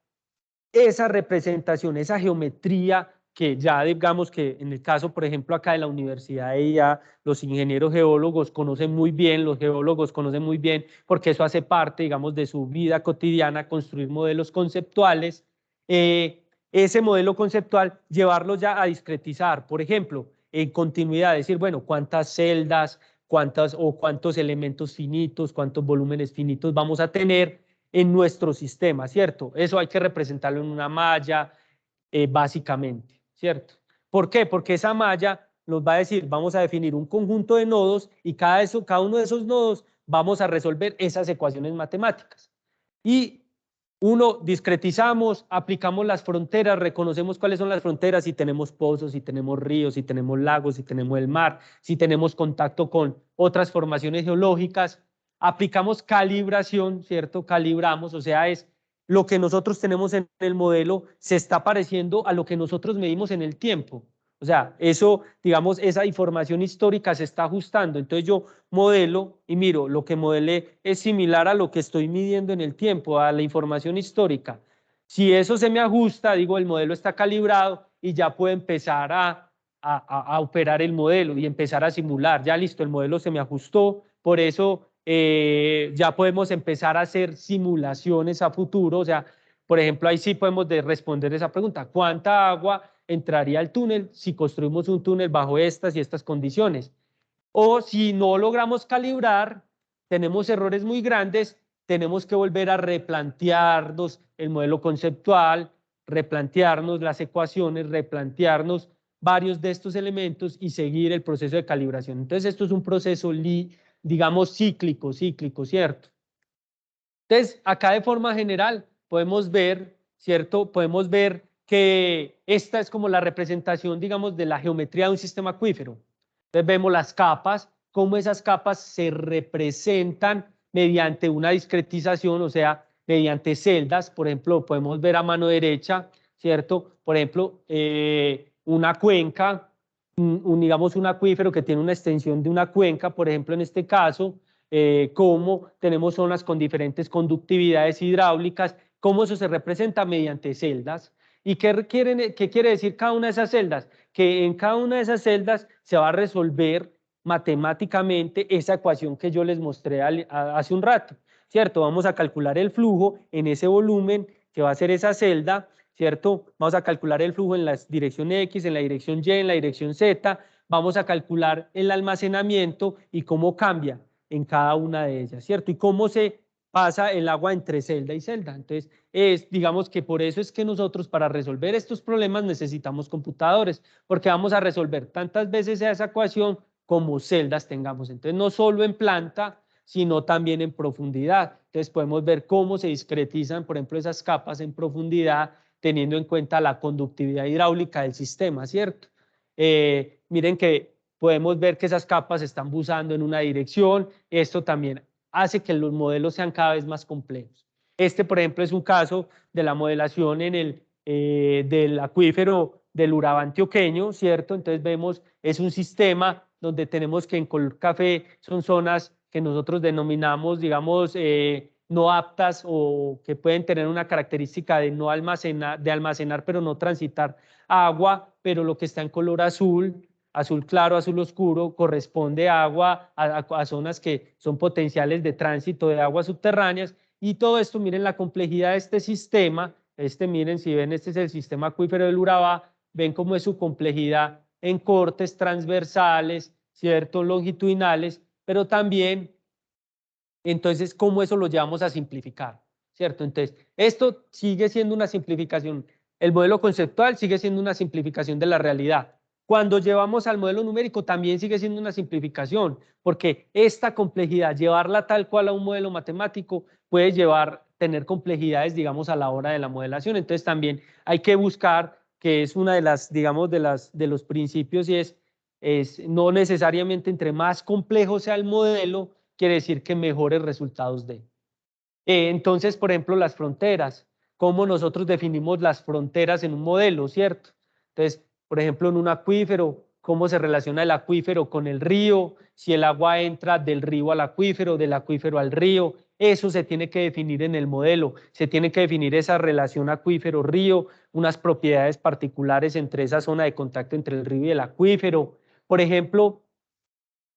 esa representación, esa geometría que ya digamos que en el caso, por ejemplo, acá de la universidad de IA, los ingenieros geólogos conocen muy bien, los geólogos conocen muy bien, porque eso hace parte, digamos, de su vida cotidiana, construir modelos conceptuales. Ese modelo conceptual, llevarlo ya a discretizar, por ejemplo, en continuidad, decir, bueno, cuántas celdas, cuántos elementos finitos, cuántos volúmenes finitos vamos a tener en nuestro sistema, ¿cierto? Eso hay que representarlo en una malla, básicamente, ¿cierto? ¿Por qué? Porque esa malla nos va a decir, vamos a definir un conjunto de nodos y cada uno de esos nodos vamos a resolver esas ecuaciones matemáticas. Y discretizamos, aplicamos las fronteras, reconocemos cuáles son las fronteras, si tenemos pozos, si tenemos ríos, si tenemos lagos, si tenemos el mar, si tenemos contacto con otras formaciones geológicas, aplicamos calibración, ¿cierto? Calibramos, o sea, es lo que nosotros tenemos en el modelo se está pareciendo a lo que nosotros medimos en el tiempo. O sea, eso, digamos, esa información histórica se está ajustando. Entonces yo modelo y miro, lo que modelé es similar a lo que estoy midiendo en el tiempo, a la información histórica. Si eso se me ajusta, digo, el modelo está calibrado y ya puedo empezar a operar el modelo y empezar a simular. Ya listo, el modelo se me ajustó, por eso ya podemos empezar a hacer simulaciones a futuro. O sea, por ejemplo, ahí sí podemos responder esa pregunta. ¿Cuánta agua entraría al túnel si construimos un túnel bajo estas y estas condiciones? O si no logramos calibrar, tenemos errores muy grandes, tenemos que volver a replantearnos el modelo conceptual, replantearnos las ecuaciones, replantearnos varios de estos elementos y seguir el proceso de calibración. Entonces, esto es un proceso, digamos, cíclico, ¿cierto? Entonces, acá de forma general podemos ver, ¿cierto? Podemos ver que esta es como la representación, digamos, de la geometría de un sistema acuífero. Entonces vemos las capas, cómo esas capas se representan mediante una discretización, o sea, mediante celdas. Por ejemplo, podemos ver a mano derecha, ¿cierto? Por ejemplo, una cuenca, digamos un acuífero que tiene una extensión de una cuenca, por ejemplo, en este caso, cómo tenemos zonas con diferentes conductividades hidráulicas, cómo eso se representa mediante celdas. ¿Y qué quiere decir cada una de esas celdas? Que en cada una de esas celdas se va a resolver matemáticamente esa ecuación que yo les mostré hace un rato, ¿cierto? Vamos a calcular el flujo en ese volumen que va a ser esa celda, ¿cierto? Vamos a calcular el flujo en la dirección X, en la dirección Y, en la dirección Z, vamos a calcular el almacenamiento y cómo cambia en cada una de ellas, ¿cierto? Y cómo pasa el agua entre celda y celda. Entonces, digamos que por eso es que nosotros para resolver estos problemas necesitamos computadores, porque vamos a resolver tantas veces esa ecuación como celdas tengamos. Entonces, no solo en planta, sino también en profundidad. Entonces, podemos ver cómo se discretizan, por ejemplo, esas capas en profundidad, teniendo en cuenta la conductividad hidráulica del sistema, ¿cierto? Miren que podemos ver que esas capas están buzando en una dirección. Esto también hace que los modelos sean cada vez más complejos. Este, por ejemplo, es un caso de la modelación del acuífero del Urabá antioqueño, ¿cierto? Entonces vemos, es un sistema donde tenemos que en color café son zonas que nosotros denominamos, digamos, no aptas o que pueden tener una característica de no almacenar, pero no transitar agua, pero lo que está en color azul, azul claro, azul oscuro, corresponde a agua, a zonas que son potenciales de tránsito de aguas subterráneas, y todo esto, miren la complejidad de este sistema, miren, si ven, este es el sistema acuífero del Urabá, ven cómo es su complejidad en cortes transversales, ¿cierto?, longitudinales, pero también, entonces, cómo eso lo llevamos a simplificar, ¿cierto? Entonces, esto sigue siendo una simplificación, el modelo conceptual sigue siendo una simplificación de la realidad. Cuando llevamos al modelo numérico también sigue siendo una simplificación, porque esta complejidad, llevarla tal cual a un modelo matemático, puede tener complejidades, digamos, a la hora de la modelación. Entonces también hay que buscar, que es una de las, digamos, de los principios, y es no necesariamente entre más complejo sea el modelo, quiere decir que mejores resultados dé. Entonces, por ejemplo, las fronteras, cómo nosotros definimos las fronteras en un modelo, ¿cierto? Entonces, por ejemplo, en un acuífero, cómo se relaciona el acuífero con el río, si el agua entra del río al acuífero, del acuífero al río, eso se tiene que definir en el modelo, se tiene que definir esa relación acuífero-río, unas propiedades particulares entre esa zona de contacto entre el río y el acuífero. Por ejemplo,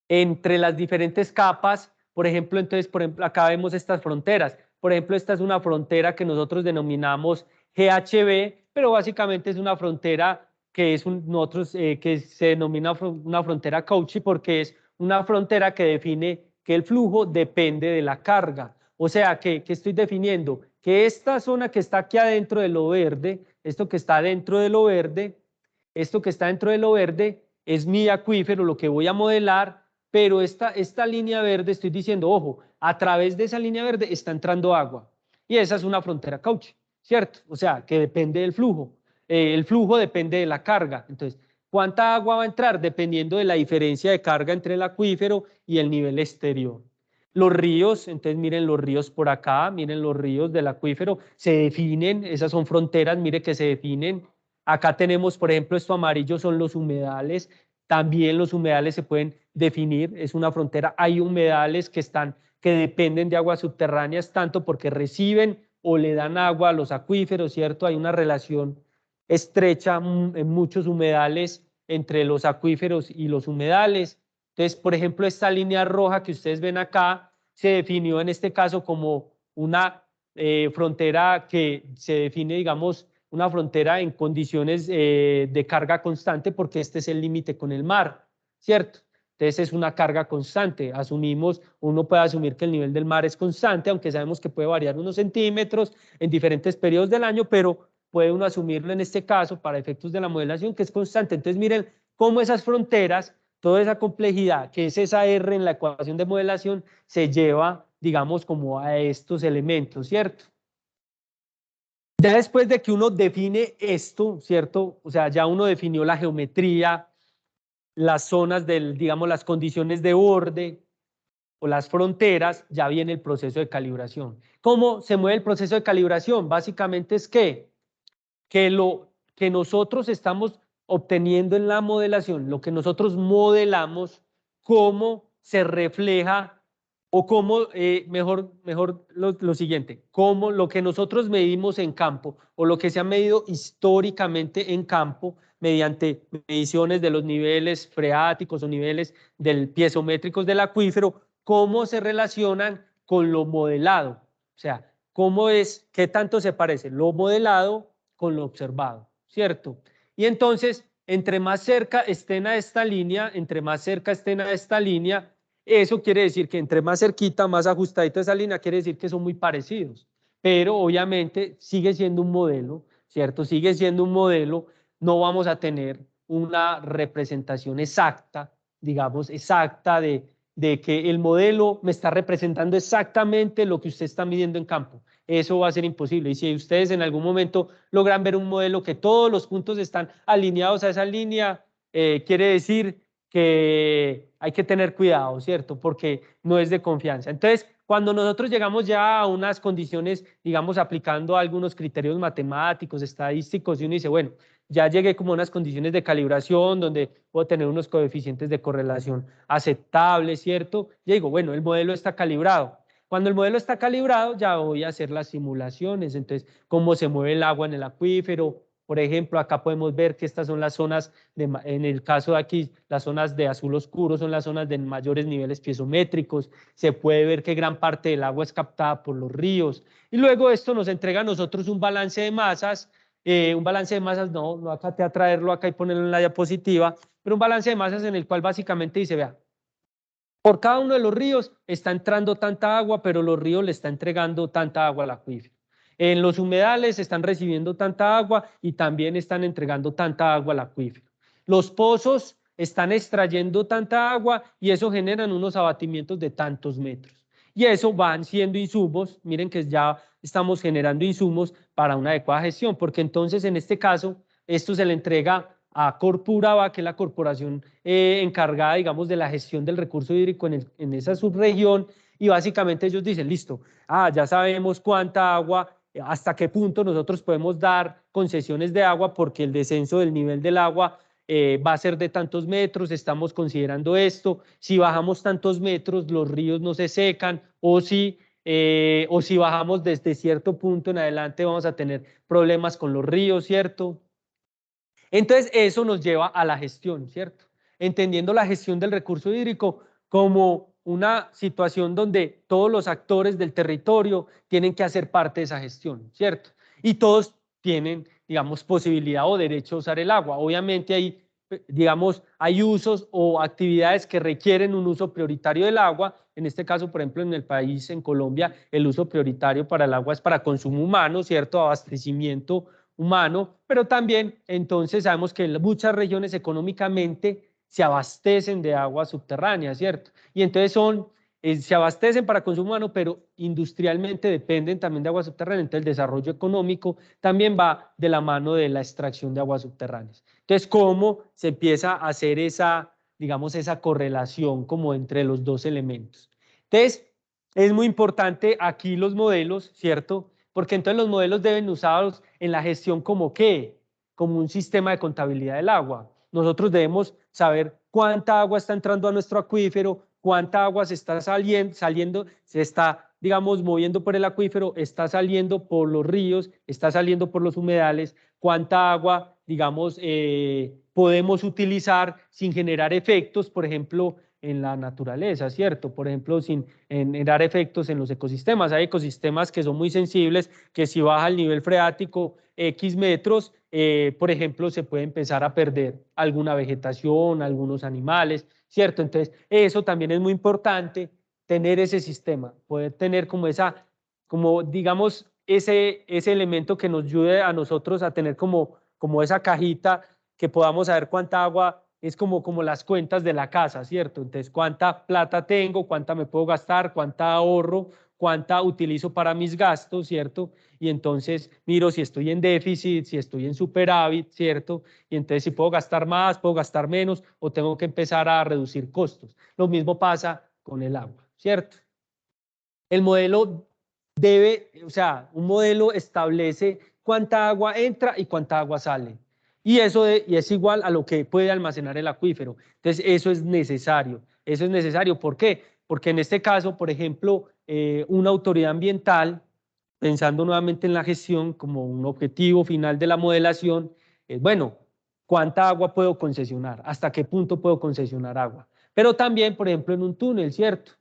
entre las diferentes capas, por ejemplo, entonces, por ejemplo, acá vemos estas fronteras. Por ejemplo, esta es una frontera que nosotros denominamos GHB, pero básicamente es una frontera que que se denomina una frontera Cauchy, porque es una frontera que define que el flujo depende de la carga. O sea, que estoy definiendo que esta zona que está aquí adentro de lo verde, esto que está dentro de lo verde, esto que está dentro de lo verde es mi acuífero, lo que voy a modelar, pero esta línea verde, estoy diciendo, ojo, a través de esa línea verde está entrando agua, y esa es una frontera Cauchy, ¿cierto? O sea, que depende del flujo. El flujo depende de la carga. Entonces, ¿cuánta agua va a entrar? Dependiendo de la diferencia de carga entre el acuífero y el nivel exterior. Los ríos, entonces miren los ríos por acá, miren los ríos del acuífero, se definen, esas son fronteras, mire que se definen. Acá tenemos, por ejemplo, esto amarillo son los humedales. También los humedales se pueden definir, es una frontera. Hay humedales que dependen de aguas subterráneas, tanto porque reciben o le dan agua a los acuíferos, ¿cierto? Hay una relación estrecha en muchos humedales entre los acuíferos y los humedales. Entonces, por ejemplo, esta línea roja que ustedes ven acá se definió en este caso como una frontera que se define, digamos, una frontera en condiciones de carga constante, porque este es el límite con el mar, ¿cierto? Entonces es una carga constante. Asumimos, uno puede asumir que el nivel del mar es constante, aunque sabemos que puede variar unos centímetros en diferentes periodos del año, pero puede uno asumirlo en este caso para efectos de la modelación que es constante. Entonces miren cómo esas fronteras, toda esa complejidad que es esa R en la ecuación de modelación se lleva, digamos, como a estos elementos, ¿cierto? Ya después de que uno define esto, ¿cierto? O sea, ya uno definió la geometría, las zonas digamos, las condiciones de borde o las fronteras, ya viene el proceso de calibración. ¿Cómo se mueve el proceso de calibración? Básicamente es que lo que nosotros estamos obteniendo en la modelación, lo que nosotros modelamos, cómo se refleja o cómo, mejor lo siguiente, cómo lo que nosotros medimos en campo o lo que se ha medido históricamente en campo mediante mediciones de los niveles freáticos o niveles piezométricos del acuífero, cómo se relacionan con lo modelado. O sea, qué tanto se parece lo modelado con lo observado, ¿cierto? Y entonces, entre más cerca estén a esta línea, Eso quiere decir que entre más cerquita, más ajustadito esa línea, quiere decir que son muy parecidos, pero obviamente sigue siendo un modelo, ¿cierto? Sigue siendo un modelo, no vamos a tener una representación exacta, digamos, exacta de que el modelo me está representando exactamente lo que usted está midiendo en campo. Eso va a ser imposible. Y si ustedes en algún momento logran ver un modelo que todos los puntos están alineados a esa línea, quiere decir que hay que tener cuidado, ¿cierto? Porque no es de confianza. Entonces, cuando nosotros llegamos ya a unas condiciones, digamos, aplicando algunos criterios matemáticos, estadísticos, y uno dice, bueno, ya llegué como a unas condiciones de calibración donde puedo tener unos coeficientes de correlación aceptables, ¿cierto? Y digo, bueno, el modelo está calibrado. Cuando el modelo está calibrado, ya voy a hacer las simulaciones. Entonces, cómo se mueve el agua en el acuífero. Por ejemplo, acá podemos ver que estas son las zonas, en el caso de aquí, las zonas de azul oscuro son las zonas de mayores niveles piezométricos. Se puede ver que gran parte del agua es captada por los ríos. Y luego esto nos entrega a nosotros un balance de masas. Un balance de masas, no acá te a traerlo acá y ponerlo en la diapositiva, pero un balance de masas en el cual básicamente dice, vea, por cada uno de los ríos está entrando tanta agua, pero los ríos le están entregando tanta agua al acuífero. En los humedales están recibiendo tanta agua y también están entregando tanta agua al acuífero. Los pozos están extrayendo tanta agua y eso generan unos abatimientos de tantos metros. Y eso van siendo insumos, miren que ya estamos generando insumos para una adecuada gestión, porque entonces en este caso esto se le entrega a Corpuraba, que es la corporación encargada, digamos, de la gestión del recurso hídrico en esa subregión, y básicamente ellos dicen, listo, ya sabemos cuánta agua, hasta qué punto nosotros podemos dar concesiones de agua porque el descenso del nivel del agua va a ser de tantos metros, estamos considerando esto, si bajamos tantos metros los ríos no se secan, o si bajamos desde cierto punto en adelante vamos a tener problemas con los ríos, ¿cierto? Entonces, eso nos lleva a la gestión, ¿cierto? Entendiendo la gestión del recurso hídrico como una situación donde todos los actores del territorio tienen que hacer parte de esa gestión, ¿cierto? Y todos tienen, digamos, posibilidad o derecho a usar el agua. Obviamente hay, digamos, hay usos o actividades que requieren un uso prioritario del agua. En este caso, por ejemplo, en el país, en Colombia, el uso prioritario para el agua es para consumo humano, ¿cierto? Abastecimiento humano, pero también entonces sabemos que muchas regiones económicamente se abastecen de agua subterránea, ¿cierto? Y entonces se abastecen para consumo humano, pero industrialmente dependen también de agua subterránea. Entonces el desarrollo económico también va de la mano de la extracción de aguas subterráneas. Entonces, ¿cómo se empieza a hacer esa, digamos, esa correlación como entre los dos elementos? Entonces, es muy importante aquí los modelos, ¿cierto? Porque entonces los modelos deben usarlos en la gestión como qué, como un sistema de contabilidad del agua. Nosotros debemos saber cuánta agua está entrando a nuestro acuífero, cuánta agua se está saliendo, se está, digamos, moviendo por el acuífero, está saliendo por los ríos, está saliendo por los humedales, cuánta agua, digamos, podemos utilizar sin generar efectos, por ejemplo, en la naturaleza, ¿cierto? Por ejemplo, sin generar efectos en los ecosistemas. Hay ecosistemas que son muy sensibles, que si baja el nivel freático X metros, por ejemplo, se puede empezar a perder alguna vegetación, algunos animales, ¿cierto? Entonces, eso también es muy importante, tener ese sistema, poder tener como esa, como digamos, ese elemento que nos ayude a nosotros a tener como esa cajita que podamos saber cuánta agua es como las cuentas de la casa, ¿cierto? Entonces, cuánta plata tengo, cuánta me puedo gastar, cuánta ahorro, cuánta utilizo para mis gastos, ¿cierto? Y entonces miro si estoy en déficit, si estoy en superávit, ¿cierto? Y entonces si puedo gastar más, puedo gastar menos o tengo que empezar a reducir costos. Lo mismo pasa con el agua, ¿cierto? El modelo o sea, un modelo establece cuánta agua entra y cuánta agua sale. Y y es igual a lo que puede almacenar el acuífero. Entonces, eso es necesario. Eso es necesario. ¿Por qué? Porque en este caso, por ejemplo, una autoridad ambiental, pensando nuevamente en la gestión como un objetivo final de la modelación, es, bueno, ¿cuánta agua puedo concesionar? ¿Hasta qué punto puedo concesionar agua? Pero también, por ejemplo, en un túnel, ¿cierto?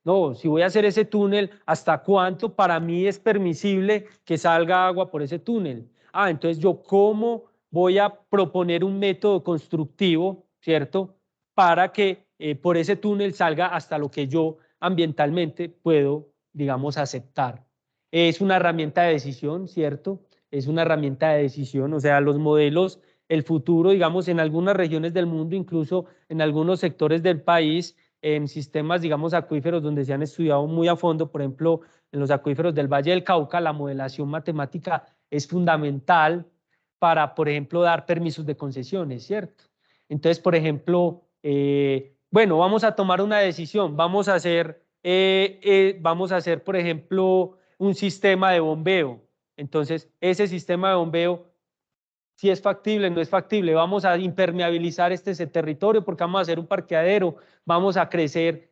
No, si voy a hacer ese túnel, ¿hasta cuánto para mí es permisible que salga agua por ese túnel? Entonces yo cómo voy a proponer un método constructivo, ¿cierto? Para que por ese túnel salga hasta lo que yo ambientalmente puedo, digamos, aceptar. Es una herramienta de decisión, ¿cierto? Es una herramienta de decisión, o sea, los modelos, el futuro, digamos, en algunas regiones del mundo, incluso en algunos sectores del país, en sistemas, digamos, acuíferos donde se han estudiado muy a fondo, por ejemplo, en los acuíferos del Valle del Cauca, la modelación matemática es fundamental para, por ejemplo, dar permisos de concesiones, ¿cierto? Entonces, por ejemplo, bueno, vamos a tomar una decisión, vamos a hacer, por ejemplo, un sistema de bombeo. Entonces, ese sistema de bombeo, si es factible, no es factible, vamos a impermeabilizar ese territorio porque vamos a hacer un parqueadero, vamos a crecer,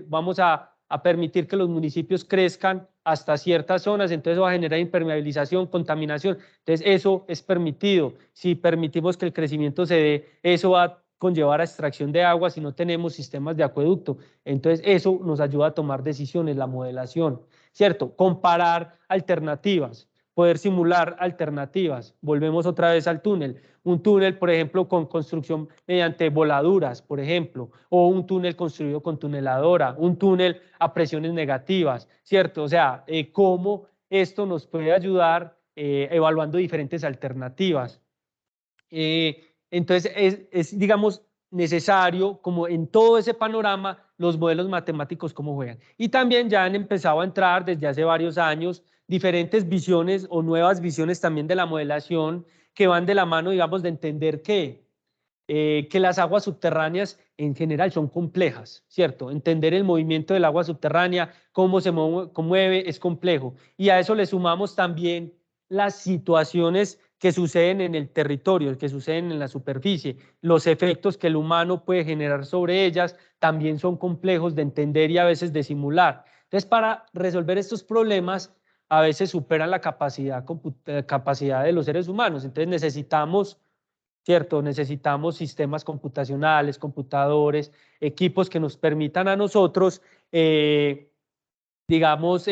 vamos a permitir que los municipios crezcan hasta ciertas zonas, entonces va a generar impermeabilización, contaminación, entonces eso es permitido. Si permitimos que el crecimiento se dé, eso va a conllevar a extracción de agua si no tenemos sistemas de acueducto, entonces eso nos ayuda a tomar decisiones, la modelación, ¿cierto? Comparar alternativas, poder simular alternativas. Volvemos otra vez al túnel. Un túnel, por ejemplo, con construcción mediante voladuras, por ejemplo, o un túnel construido con tuneladora, un túnel a presiones negativas, ¿cierto? O sea, cómo esto nos puede ayudar evaluando diferentes alternativas. Entonces, digamos, necesario, como en todo ese panorama, los modelos matemáticos cómo juegan. Y también ya han empezado a entrar desde hace varios años diferentes visiones o nuevas visiones también de la modelación que van de la mano, digamos, de entender que las aguas subterráneas en general son complejas, ¿cierto? Entender el movimiento del agua subterránea, cómo se mueve, es complejo. Y a eso le sumamos también las situaciones que suceden en el territorio, que suceden en la superficie, los efectos que el humano puede generar sobre ellas también son complejos de entender y a veces de simular. Entonces, para resolver estos problemas, a veces superan la capacidad de los seres humanos. Entonces, necesitamos, ¿cierto? Necesitamos sistemas computacionales, computadores, equipos que nos permitan a nosotros, digamos,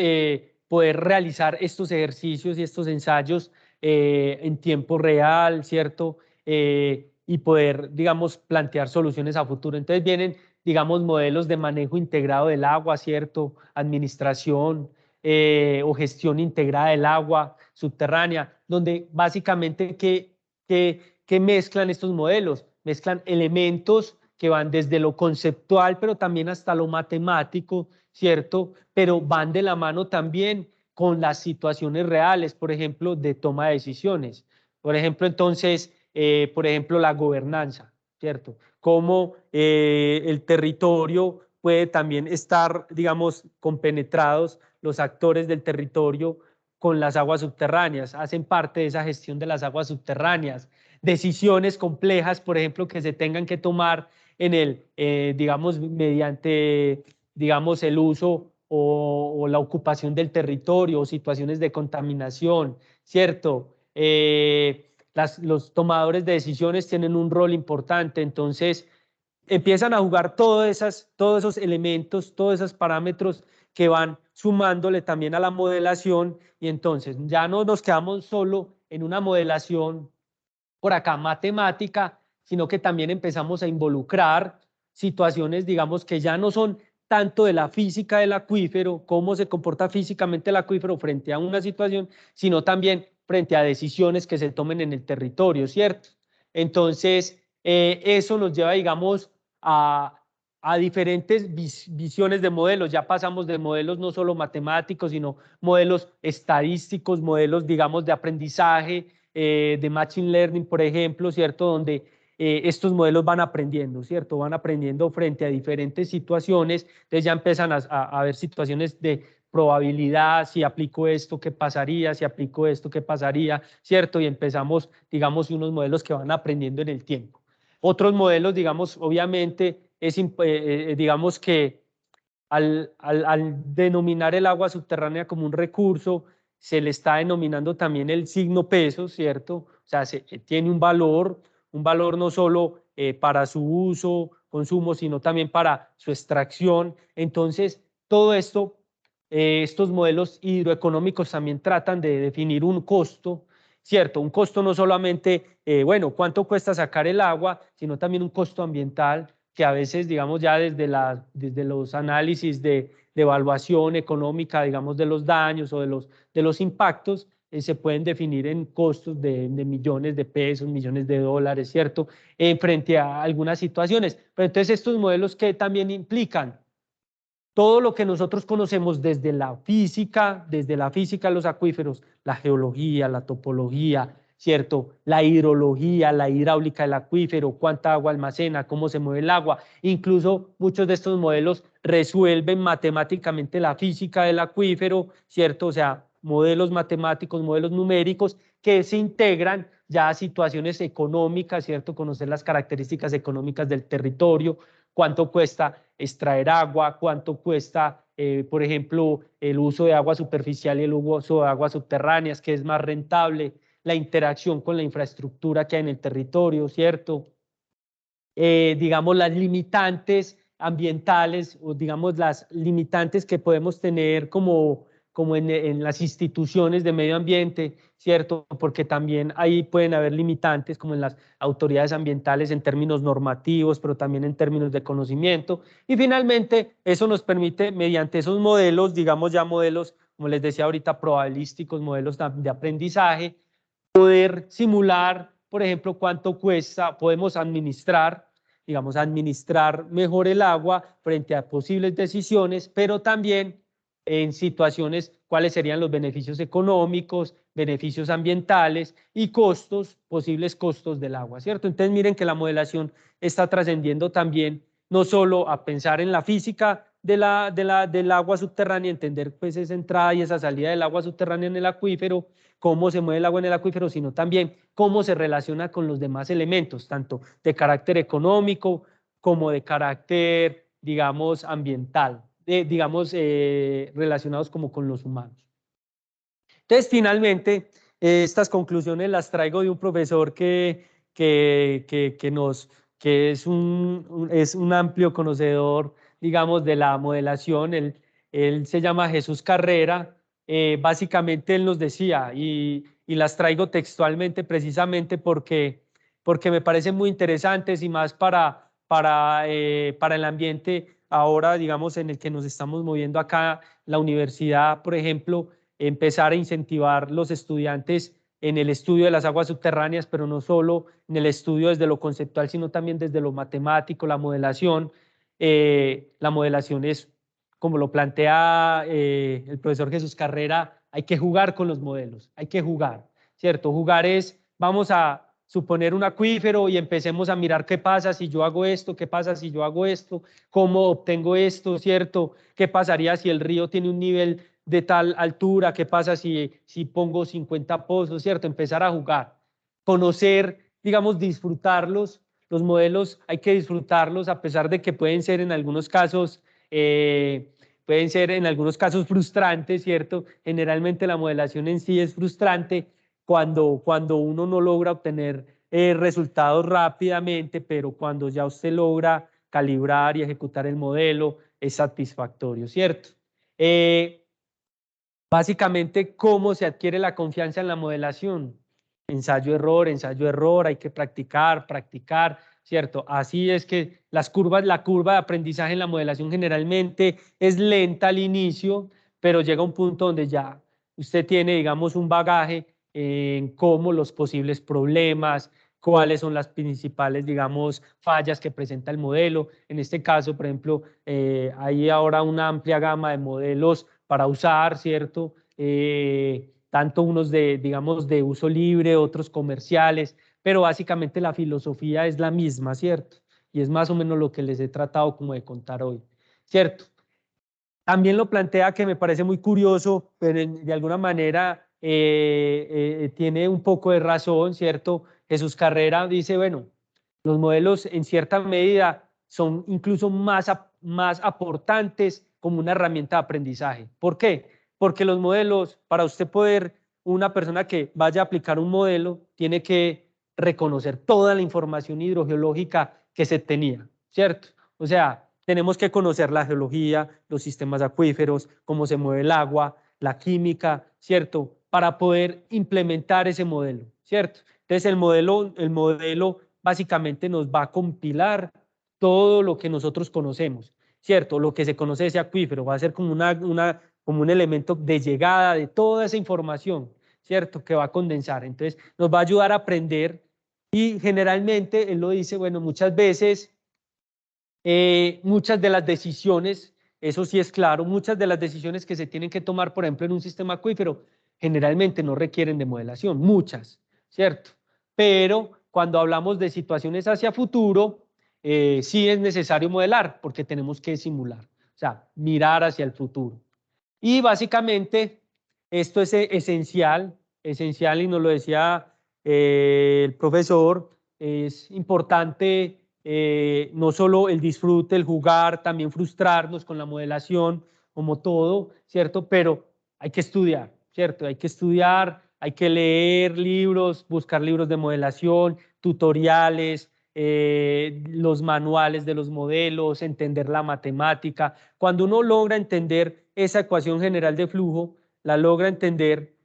poder realizar estos ejercicios y estos ensayos en tiempo real, ¿cierto? Y poder, digamos, plantear soluciones a futuro. Entonces vienen, digamos, modelos de manejo integrado del agua, ¿cierto? Administración o gestión integrada del agua subterránea, donde básicamente que mezclan estos modelos, mezclan elementos que van desde lo conceptual, pero también hasta lo matemático, ¿cierto? Pero van de la mano también con las situaciones reales, por ejemplo, de toma de decisiones. Por ejemplo, entonces, por ejemplo, la gobernanza, ¿cierto? Cómo el territorio puede también estar, digamos, compenetrados los actores del territorio con las aguas subterráneas, hacen parte de esa gestión de las aguas subterráneas, decisiones complejas, por ejemplo, que se tengan que tomar en el, digamos, mediante, digamos, el uso o la ocupación del territorio o situaciones de contaminación, ¿cierto? Los tomadores de decisiones tienen un rol importante, entonces empiezan a jugar todos esos elementos, todos esos parámetros que van sumándole también a la modelación y entonces ya no nos quedamos solo en una modelación por acá matemática, sino que también empezamos a involucrar situaciones, digamos, que ya no son tanto de la física del acuífero, cómo se comporta físicamente el acuífero frente a una situación, sino también frente a decisiones que se tomen en el territorio, ¿cierto? Entonces, eso nos lleva, digamos, a diferentes visiones de modelos. Ya pasamos de modelos no solo matemáticos, sino modelos estadísticos, modelos, digamos, de aprendizaje, de Machine Learning, por ejemplo, ¿cierto? Donde estos modelos van aprendiendo, ¿cierto? Van aprendiendo frente a diferentes situaciones, entonces ya empiezan a ver situaciones de probabilidad, si aplico esto, ¿qué pasaría? Si aplico esto, ¿qué pasaría? ¿Cierto? Y empezamos, digamos, unos modelos que van aprendiendo en el tiempo. Otros modelos, digamos, obviamente, digamos que al denominar el agua subterránea como un recurso, se le está denominando también el signo peso, ¿cierto? O sea, tiene un valor no solo para su uso, consumo, sino también para su extracción. Entonces, todo esto, estos modelos hidroeconómicos también tratan de definir un costo, ¿cierto? Un costo no solamente, bueno, cuánto cuesta sacar el agua, sino también un costo ambiental, que a veces, digamos, ya desde los análisis de evaluación económica, digamos, de los daños o de los impactos, se pueden definir en costos de millones de pesos, millones de dólares, ¿cierto? Frente a algunas situaciones. Pero entonces estos modelos que también implican todo lo que nosotros conocemos desde la física de los acuíferos, la geología, la topología, ¿cierto? La hidrología, la hidráulica del acuífero, cuánta agua almacena, cómo se mueve el agua. Incluso muchos de estos modelos resuelven matemáticamente la física del acuífero, ¿cierto? O sea, modelos matemáticos, modelos numéricos que se integran ya a situaciones económicas, ¿cierto? Conocer las características económicas del territorio, cuánto cuesta extraer agua, cuánto cuesta, por ejemplo, el uso de agua superficial y el uso de aguas subterráneas, que es más rentable, la interacción con la infraestructura que hay en el territorio, ¿cierto? Digamos, las limitantes ambientales o digamos las limitantes que podemos tener como en las instituciones de medio ambiente, ¿cierto? Porque también ahí pueden haber limitantes como en las autoridades ambientales en términos normativos, pero también en términos de conocimiento. Y finalmente, eso nos permite, mediante esos modelos, digamos ya modelos, como les decía ahorita, probabilísticos, modelos de aprendizaje, poder simular, por ejemplo, cuánto cuesta, podemos administrar, digamos, administrar mejor el agua frente a posibles decisiones, pero también en situaciones cuáles serían los beneficios económicos, beneficios ambientales y costos, posibles costos del agua, ¿cierto? Entonces miren que la modelación está trascendiendo también no solo a pensar en la física del agua subterránea, entender pues esa entrada y esa salida del agua subterránea en el acuífero, cómo se mueve el agua en el acuífero, sino también cómo se relaciona con los demás elementos, tanto de carácter económico como de carácter, digamos, ambiental, digamos, relacionados como con los humanos. Entonces, finalmente, estas conclusiones las traigo de un profesor que es un amplio conocedor, digamos, de la modelación. Él se llama Jesús Carrera. Básicamente él nos decía, y las traigo textualmente precisamente porque me parecen muy interesantes y más para el ambiente ahora, digamos, en el que nos estamos moviendo acá, la universidad, por ejemplo, empezar a incentivar los estudiantes en el estudio de las aguas subterráneas, pero no solo en el estudio desde lo conceptual, sino también desde lo matemático, la modelación. La modelación es, como lo plantea el profesor Jesús Carrera, hay que jugar con los modelos, hay que jugar, ¿cierto? Jugar es, vamos a suponer un acuífero y empecemos a mirar qué pasa si yo hago esto, qué pasa si yo hago esto, cómo obtengo esto, ¿cierto? ¿Qué pasaría si el río tiene un nivel de tal altura? ¿Qué pasa si pongo 50 pozos, ¿cierto? Empezar a jugar, conocer, digamos, disfrutarlos. Los modelos hay que disfrutarlos a pesar de que pueden ser en algunos casos frustrantes, ¿cierto? Generalmente la modelación en sí es frustrante cuando uno no logra obtener resultados rápidamente, pero cuando ya usted logra calibrar y ejecutar el modelo es satisfactorio, ¿cierto? Básicamente, ¿cómo se adquiere la confianza en la modelación? Ensayo, error, hay que practicar, ¿cierto? Así es que la curva de aprendizaje en la modelación generalmente es lenta al inicio, pero llega un punto donde ya usted tiene, digamos, un bagaje en cómo los posibles problemas, cuáles son las principales, digamos, fallas que presenta el modelo. En este caso, por ejemplo, hay ahora una amplia gama de modelos para usar, ¿cierto? Tanto unos digamos, de uso libre, otros comerciales, pero básicamente la filosofía es la misma, ¿cierto? Y es más o menos lo que les he tratado como de contar hoy, ¿cierto? También lo plantea que me parece muy curioso, pero de alguna manera tiene un poco de razón, ¿cierto? Jesús Carrera dice, bueno, los modelos en cierta medida son incluso más aportantes como una herramienta de aprendizaje. ¿Por qué? Porque los modelos, para usted poder, una persona que vaya a aplicar un modelo, tiene que reconocer toda la información hidrogeológica que se tenía, ¿cierto? O sea, tenemos que conocer la geología, los sistemas acuíferos, cómo se mueve el agua, la química, ¿cierto? Para poder implementar ese modelo, ¿cierto? Entonces el modelo básicamente nos va a compilar todo lo que nosotros conocemos, ¿cierto? Lo que se conoce de ese acuífero va a ser como, como un elemento de llegada de toda esa información, ¿cierto? Que va a condensar. Entonces, nos va a ayudar a aprender y generalmente, él lo dice, bueno, muchas veces, muchas de las decisiones, eso sí es claro, muchas de las decisiones que se tienen que tomar, por ejemplo, en un sistema acuífero, generalmente no requieren de modelación, muchas, ¿cierto? Pero cuando hablamos de situaciones hacia futuro, sí es necesario modelar porque tenemos que simular, o sea, mirar hacia el futuro. Y básicamente esto es esencial, esencial y nos lo decía el profesor, es importante no solo el disfrute, el jugar, también frustrarnos con la modelación, como todo, ¿cierto? Pero hay que estudiar, ¿cierto? Hay que estudiar, hay que leer libros, buscar libros de modelación, tutoriales, los manuales de los modelos, entender la matemática. Cuando uno logra entender esa ecuación general de flujo, la logra entender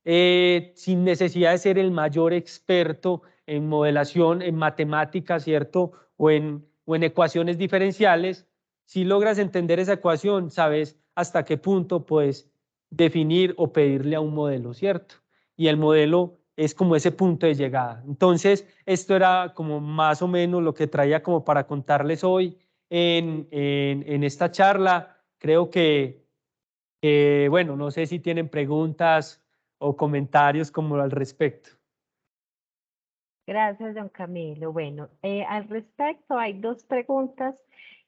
sin necesidad de ser el mayor experto en modelación, en matemáticas, ¿cierto? O en ecuaciones diferenciales. Si logras entender esa ecuación, sabes hasta qué punto puedes definir o pedirle a un modelo, ¿cierto? Y el modelo es como ese punto de llegada. Entonces, esto era como más o menos lo que traía como para contarles hoy en esta charla. Creo que, bueno, no sé si tienen preguntas o comentarios como al respecto. Gracias, don Camilo. Bueno, al respecto hay dos preguntas.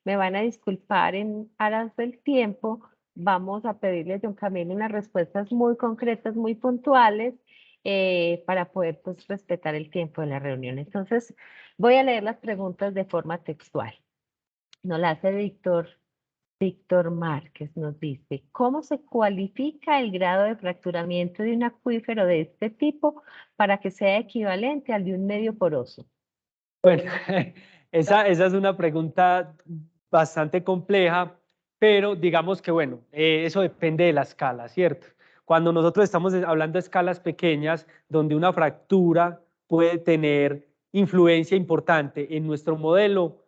Me van a disculpar en aras del tiempo. Vamos a pedirle, don Camilo, unas respuestas muy concretas, muy puntuales, para poder pues, respetar el tiempo de la reunión. Entonces, voy a leer las preguntas de forma textual. Nos la hace Víctor Márquez, nos dice, ¿cómo se cualifica el grado de fracturamiento de un acuífero de este tipo para que sea equivalente al de un medio poroso? Bueno, esa es una pregunta bastante compleja, pero digamos que, bueno, eso depende de la escala, ¿cierto? Cuando nosotros estamos hablando de escalas pequeñas, donde una fractura puede tener influencia importante en nuestro modelo,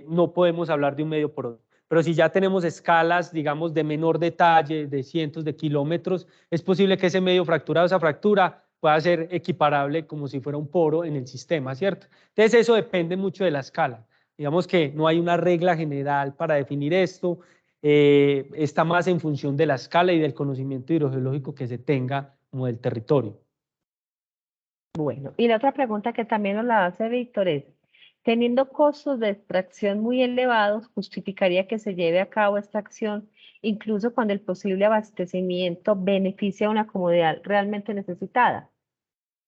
no podemos hablar de un medio poroso. Pero si ya tenemos escalas, digamos, de menor detalle, de cientos de kilómetros, es posible que ese medio fracturado, esa fractura, pueda ser equiparable como si fuera un poro en el sistema, ¿cierto? Entonces eso depende mucho de la escala. Digamos que no hay una regla general para definir esto, está más en función de la escala y del conocimiento hidrogeológico que se tenga como del territorio. Bueno, y la otra pregunta que también nos la hace Víctor es, teniendo costos de extracción muy elevados, ¿justificaría que se lleve a cabo esta acción incluso cuando el posible abastecimiento beneficia a una comunidad realmente necesitada?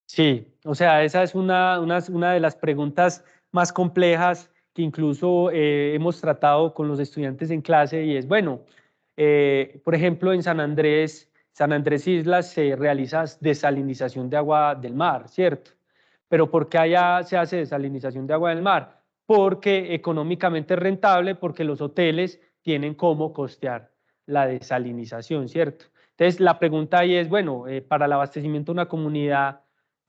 Sí, o sea, esa es una de las preguntas más complejas que incluso hemos tratado con los estudiantes en clase y es, bueno, por ejemplo, en San Andrés Islas se realiza desalinización de agua del mar, ¿cierto? Pero ¿por qué allá se hace desalinización de agua del mar? Porque económicamente es rentable, porque los hoteles tienen cómo costear la desalinización, ¿cierto? Entonces, la pregunta ahí es, bueno, para el abastecimiento de una comunidad,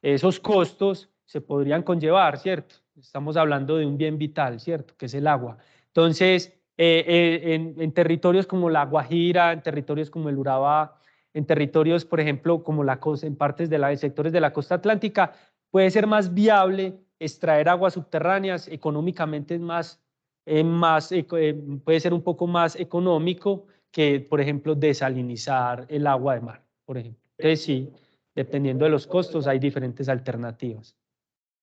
esos costos se podrían conllevar, ¿cierto? Estamos hablando de un bien vital, ¿cierto? Que es el agua. Entonces, en territorios como la Guajira, en territorios como el Urabá, en territorios, por ejemplo, como la costa, en partes de sectores de la costa atlántica, puede ser más viable extraer aguas subterráneas, económicamente es puede ser un poco más económico que, por ejemplo, desalinizar el agua de mar, por ejemplo. Entonces, sí, dependiendo de los costos, hay diferentes alternativas.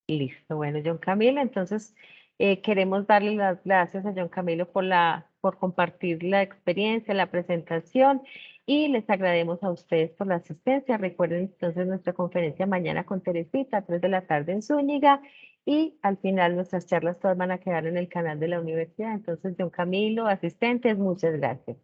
Listo, bueno, John Camilo, entonces queremos darle las gracias a John Camilo por compartir la experiencia, la presentación y les agradecemos a ustedes por la asistencia. Recuerden entonces nuestra conferencia mañana con Teresita a 3 de la tarde en Zúñiga y al final nuestras charlas todas van a quedar en el canal de la universidad. Entonces, John Camilo, asistentes, muchas gracias.